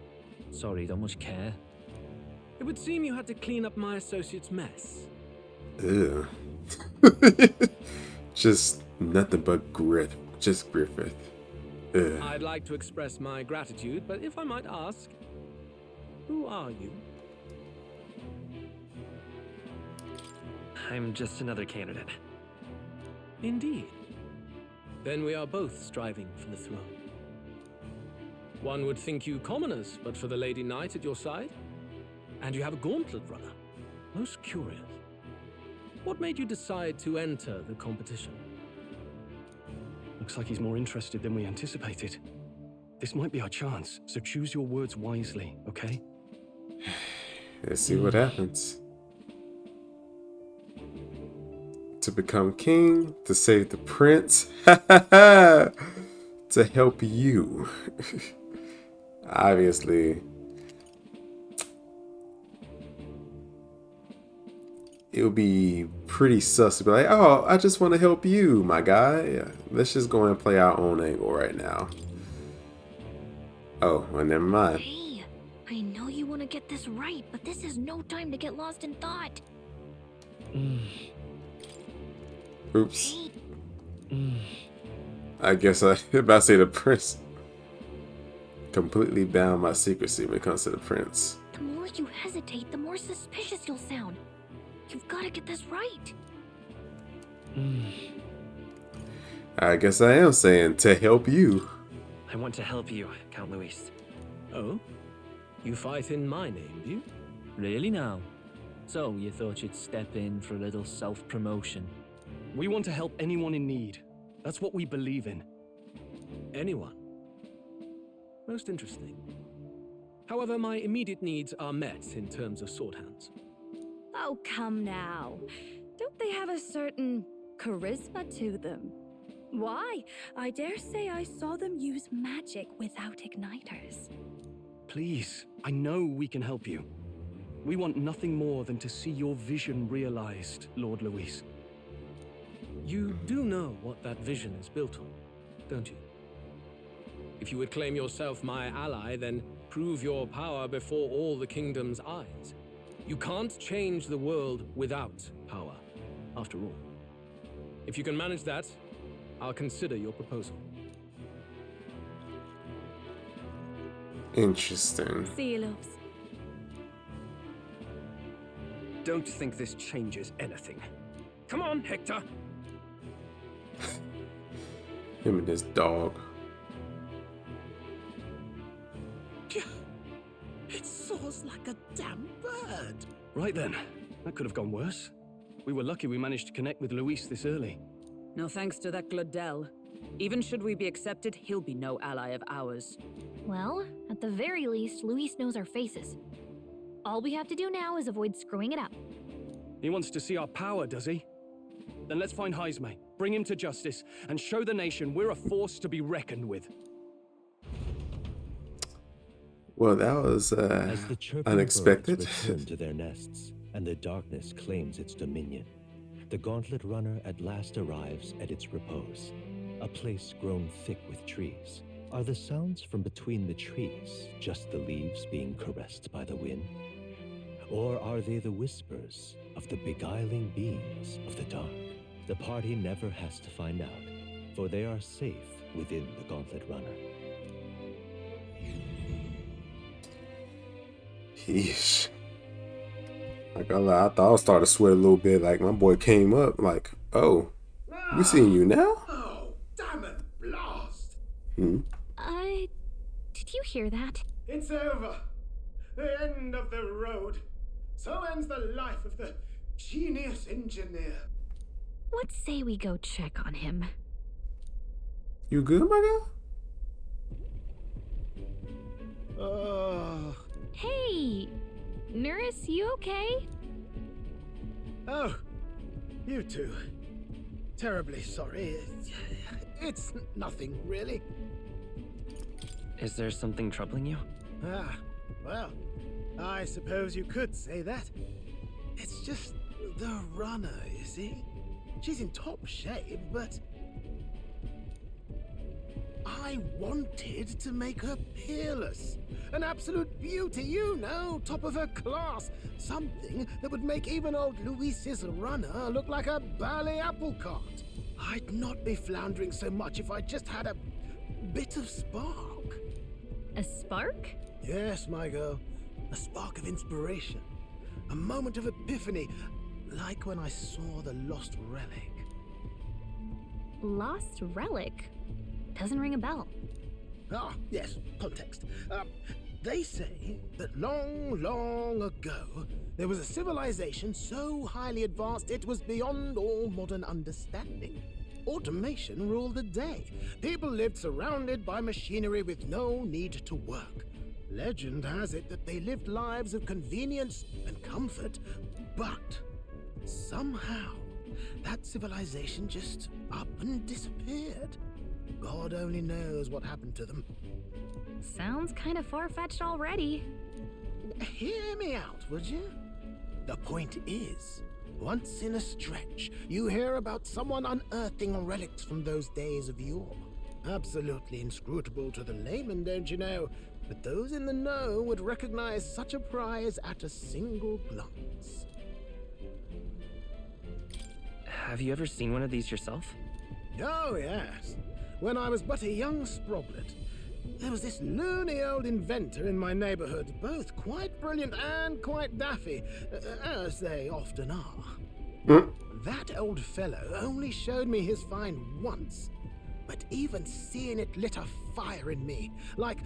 Sorry, don't much care. It would seem you had to clean up my associate's mess. Ew. Just nothing but Griff. Just Griffith. Ugh. I'd like to express my gratitude, but if I might ask, who are you? I'm just another candidate. Indeed. Then we are both striving for the throne. One would think you commoners, but for the Lady Knight at your side. And you have a gauntlet runner. Most curious. What made you decide to enter the competition? Looks like he's more interested than we anticipated. This might be our chance, so choose your words wisely, okay? Let's see what happens. To become king, to save the prince, to help you. Obviously, it would be pretty sus to be like, oh, I just want to help you, my guy. Yeah, let's just go and play our own angle right now. Oh, well, never mind. Hey, I know you want to get this right, but this is no time to get lost in thought. Oops. I guess I about to say the prince completely bound my secrecy when it comes to the prince. The more you hesitate, the more suspicious you'll sound. You've got to get this right. I guess I am saying to help you. I want to help you, Count Luis. Oh? You fight in my name, do you? Really now? So you thought you'd step in for a little self-promotion? We want to help anyone in need. That's what we believe in. Anyone? Most interesting. However, my immediate needs are met in terms of sword hands. Oh, come now. Don't they have a certain charisma to them? Why? I dare say I saw them use magic without igniters. Please, I know we can help you. We want nothing more than to see your vision realized, Lord Luis. You do know what that vision is built on, don't you? If you would claim yourself my ally, then prove your power before all the kingdom's eyes. You can't change the world without power, after all. If you can manage that, I'll consider your proposal. Interesting. See you, loves. Don't think this changes anything. Come on, Hector. Him and his dog. It soars like a damn bird. Right then, that could have gone worse. We were lucky we managed to connect with Luis this early. No thanks to that Gladel. Even should we be accepted, he'll be no ally of ours. Well, at the very least, Luis knows our faces. All we have to do now is avoid screwing it up. He wants to see our power, does he? Then let's find Heisme, bring him to justice, and show the nation we're a force to be reckoned with. Well, that was As the chirping unexpected. birds return to their nests and the darkness claims its dominion, the gauntlet runner at last arrives at its repose, a place grown thick with trees. Are the sounds from between the trees just the leaves being caressed by the wind? Or are they the whispers of the beguiling beings of the dark? The party never has to find out, for they are safe within the gauntlet runner. Yeesh. Like I thought I was starting to sweat a little bit. Like my boy came up. Like, oh. We seeing you now? Oh, damn it, blast! Did you hear that? It's over. The end of the road. So ends the life of the genius engineer. Let's say we go check on him. You good, my Oh. Hey! Nurse, you okay? Oh, you two. Terribly sorry. It's nothing, really. Is there something troubling you? Ah, well, I suppose you could say that. It's just the runner, you see? She's in top shape, but I wanted to make her peerless. An absolute beauty, you know, top of her class. Something that would make even old Luis's runner look like a bally apple cart. I'd not be floundering so much if I just had a bit of spark. A spark? Yes, my girl. A spark of inspiration. A moment of epiphany, like when I saw the lost relic. Lost relic? Doesn't ring a bell. Ah, yes, context. They say that long, long ago, there was a civilization so highly advanced it was beyond all modern understanding. Automation ruled the day. People lived surrounded by machinery with no need to work. Legend has it that they lived lives of convenience and comfort, but somehow that civilization just up and disappeared. God only knows what happened to them. Sounds kind of far-fetched already. Hear me out, would you? The point is, once in a stretch, you hear about someone unearthing relics from those days of yore. Absolutely inscrutable to the layman, don't you know? But those in the know would recognize such a prize at a single glance. Have you ever seen one of these yourself? Oh, yes. When I was but a young sproglet, there was this loony old inventor in my neighborhood, both quite brilliant and quite daffy, as they often are. That old fellow only showed me his find once, but even seeing it lit a fire in me, like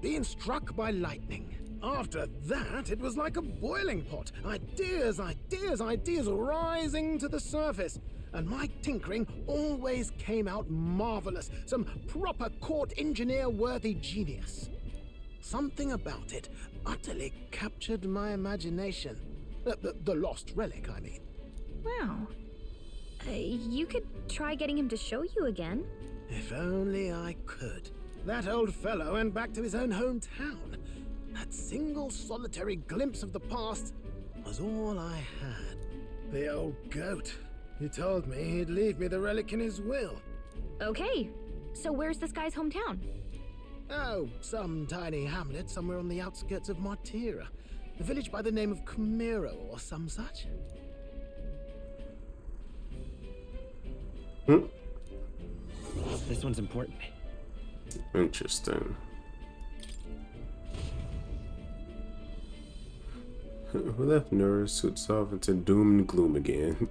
being struck by lightning. After that, it was like a boiling pot. Ideas, ideas, ideas rising to the surface. And my tinkering always came out marvelous. Some proper court engineer-worthy genius. Something about it utterly captured my imagination. The lost relic, I mean. Wow. You could try getting him to show you again. If only I could. That old fellow went back to his own hometown. That single solitary glimpse of the past was all I had. The old goat. He told me he'd leave me the relic in his will. Okay, so where's this guy's hometown? Oh, some tiny hamlet somewhere on the outskirts of Martira. A village by the name of Camiro or some such. This one's important. Interesting. Who left Nura suits off into doom and gloom again?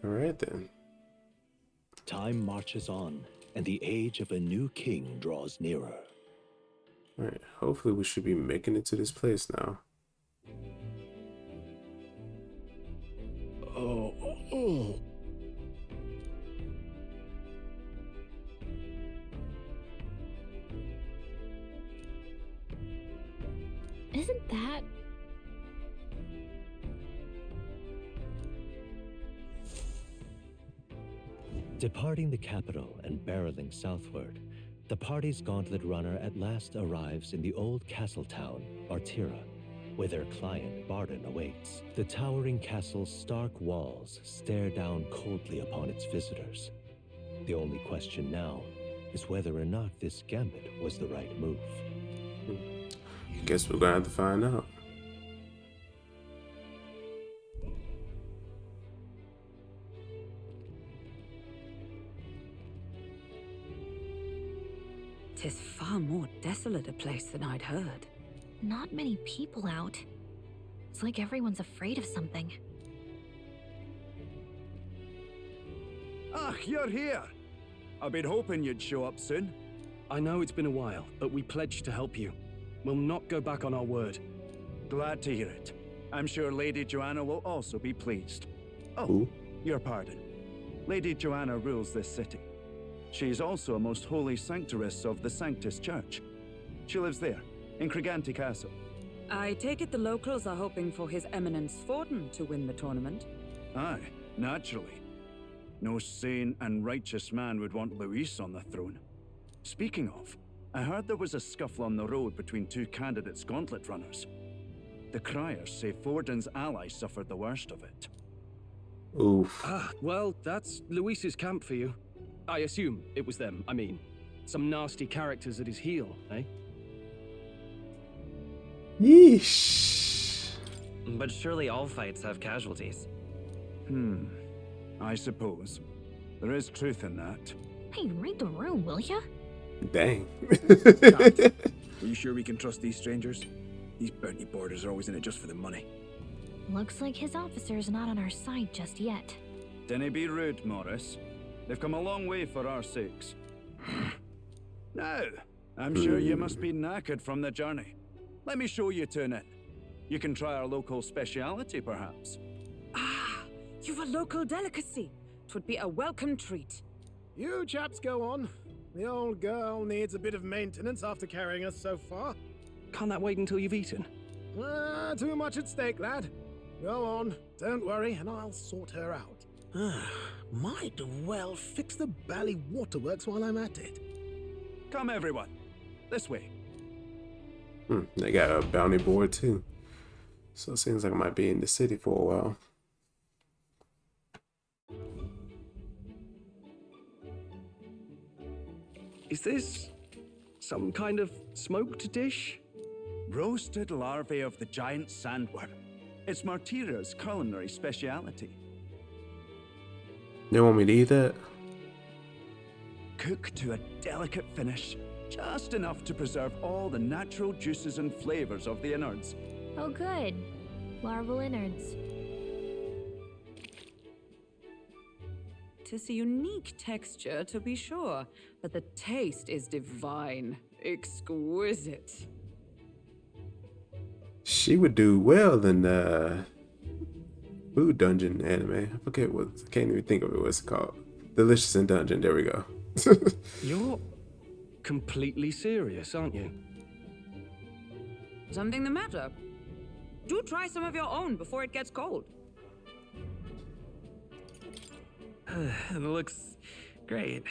Alright then. Time marches on, and the age of a new king draws nearer. Alright, hopefully we should be making it to this place now. Oh. Isn't that... Departing the capital and barreling southward, the party's gauntlet runner at last arrives in the old castle town, Martira, where their client, Barden, awaits. The towering castle's stark walls stare down coldly upon its visitors. The only question now is whether or not this gambit was the right move. Guess we're gonna have to find out. Tis far more desolate a place than I'd heard. Not many people out. It's like everyone's afraid of something. Ah, you're here. I've been hoping you'd show up soon. I know it's been a while, but we pledged to help you. We'll not go back on our word. Glad to hear it. I'm sure Lady Joanna will also be pleased. Oh, Ooh. your pardon. Lady Joanna rules this city. She is also a most holy sanctoress of the Sanctus Church. She lives there, in Criganti Castle. I take it the locals are hoping for His Eminence Forden to win the tournament. Aye, naturally. No sane and righteous man would want Luis on the throne. Speaking of, I heard there was a scuffle on the road between two candidates gauntlet runners. The criers say Forden's ally suffered the worst of it. Oof. Ah, well, that's Luis's camp for you. I assume it was them, I mean. Some nasty characters at his heel, eh? Yeesh. But surely all fights have casualties. I suppose. There is truth in that. Hey, read the room, will ya? Dang. Are you sure we can trust these strangers? These bounty boarders are always in it just for the money. Looks like his officer's not on our side just yet. Dinna be rude, Morris. They've come a long way for our sakes. Now, I'm sure you must be knackered from the journey. Let me show you to an inn. You can try our local speciality, perhaps. Ah, you've a local delicacy. 'Twould be a welcome treat. You chaps go on. The old girl needs a bit of maintenance after carrying us so far. Can't that wait until you've eaten? Too much at stake, lad. Go on, don't worry, and I'll sort her out. Might well fix the Bally waterworks while I'm at it. Come, everyone. This way. They got a bounty board too. So it seems like I might be in the city for a while. Is this some kind of smoked dish? Roasted larvae of the giant sandworm. It's Martira's culinary speciality. They want me to eat that? Cooked to a delicate finish, just enough to preserve all the natural juices and flavors of the innards. Oh good. Larval innards. 'Tis a unique texture, to be sure, but the taste is divine. Exquisite. She would do well in the Food Dungeon anime. I forget what, I can't even think of it. What's it called? Delicious in Dungeon. There we go. You're completely serious, aren't you? Something the matter? Do try some of your own before it gets cold. It looks great.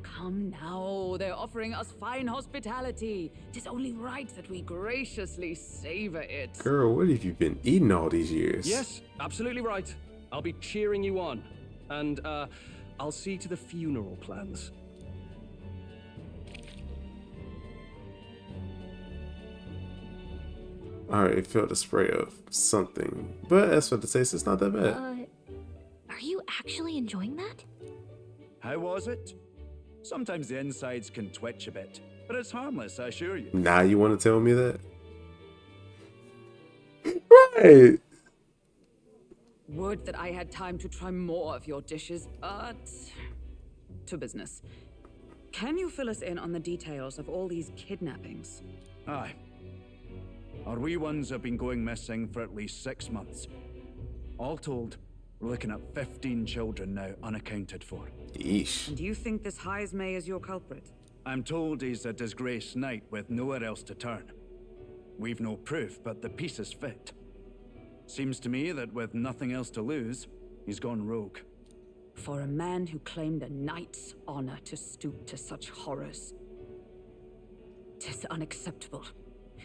Come now, they're offering us fine hospitality. 'Tis only right that we graciously savor it. Girl, what have you been eating all these years? Yes, absolutely right. I'll be cheering you on. And, I'll see to the funeral plans. I already felt a spray of something. But as for the taste, it's not that bad. Are you actually enjoying that? How was it? Sometimes the insides can twitch a bit, but it's harmless, I assure you. Now you want to tell me that? Right. Would that I had time to try more of your dishes, but... to business. Can you fill us in on the details of all these kidnappings? Aye. Our wee ones have been going missing for at least 6 months. All told, we're looking at 15 children now unaccounted for. Yeesh. And do you think this Heismay is your culprit? I'm told he's a disgraced knight with nowhere else to turn. We've no proof, but the pieces fit. Seems to me that with nothing else to lose, he's gone rogue. For a man who claimed a knight's honor to stoop to such horrors. 'Tis unacceptable.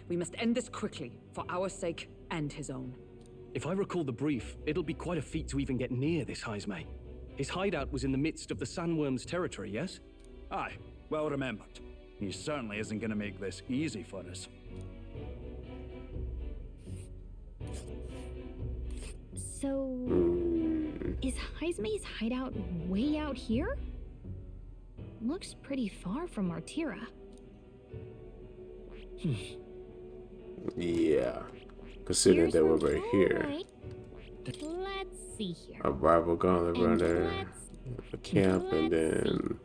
We must end this quickly, for our sake and his own. If I recall the brief, it'll be quite a feat to even get near this Heismay. His hideout was in the midst of the Sandworm's territory, yes? Aye, well remembered. He certainly isn't going to make this easy for us. So, is Heismay's hideout way out here? Looks pretty far from Martira. Yeah. Considering they were right here. Let's see here. A rival gauntlet And runner. let's a camp, and then.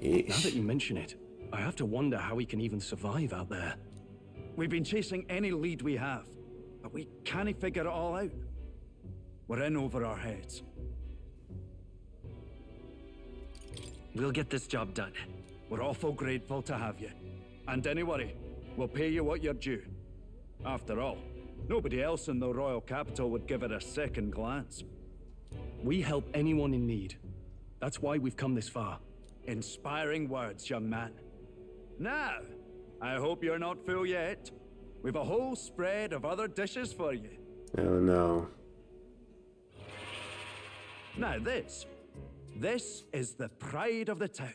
Now that you mention it, I have to wonder how we can even survive out there. We've been chasing any lead we have, but we can't figure it all out. We're in over our heads. We'll get this job done. We're awful grateful to have you. And don't worry, we'll pay you what you're due. After all, nobody else in the royal capital would give it a second glance. We help anyone in need. That's why we've come this far. Inspiring words, young man. Now, I hope you're not full yet. We've a whole spread of other dishes for you. Oh no. Now this is the pride of the town.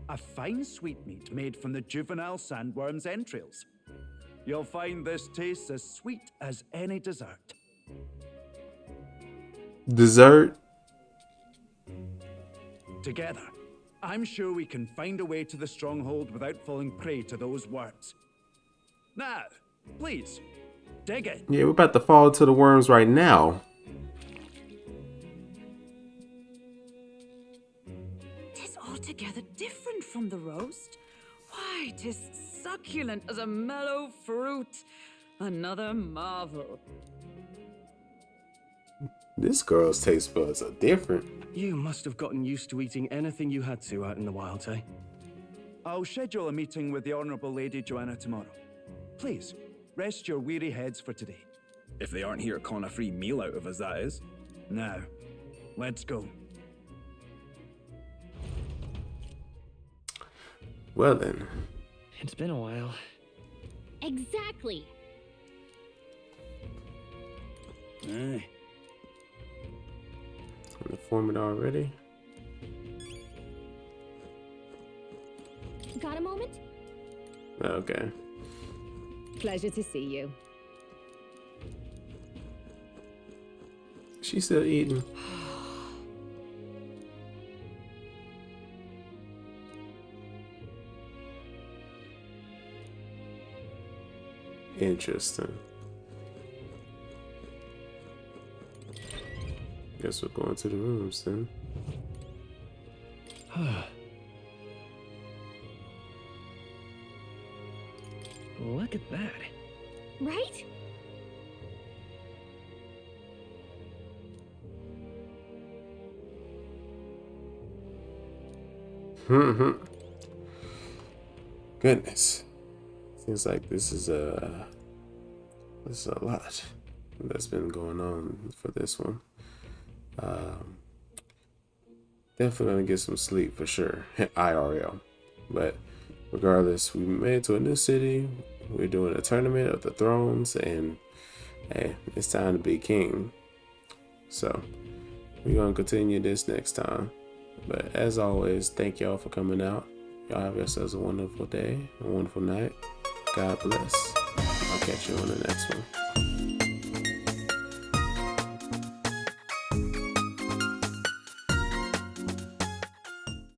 A fine sweetmeat made from the juvenile sandworm's entrails. You'll find this tastes as sweet as any dessert. Dessert? Together, I'm sure we can find a way to the stronghold without falling prey to those worms. Now, please, dig it. Yeah, we're about to fall to the worms right now. Tis altogether different from the roast. Why, tis succulent as a mellow fruit. Another marvel. This girl's taste buds are different. You must have gotten used to eating anything you had to out in the wild, eh? I'll schedule a meeting with the Honourable Lady Joanna tomorrow. Please, rest your weary heads for today. If they aren't here to con a free meal out of us, that is. Now, let's go. Well then. It's been a while. Exactly. Aye. Time to form it already. Got a moment? Okay. Pleasure to see you. She's still eating. Interesting. Guess we're going to the rooms then. Look at that. Right? Goodness. Seems like this is a lot that's been going on for this one. Definitely gonna get some sleep for sure. IRL. But regardless, we made it to a new city. We're doing a tournament of the thrones, and hey, it's time to be king. So we're gonna continue this next time. But as always, thank y'all for coming out. Y'all have yourselves a wonderful day, a wonderful night. God bless. I'll catch you on the next one.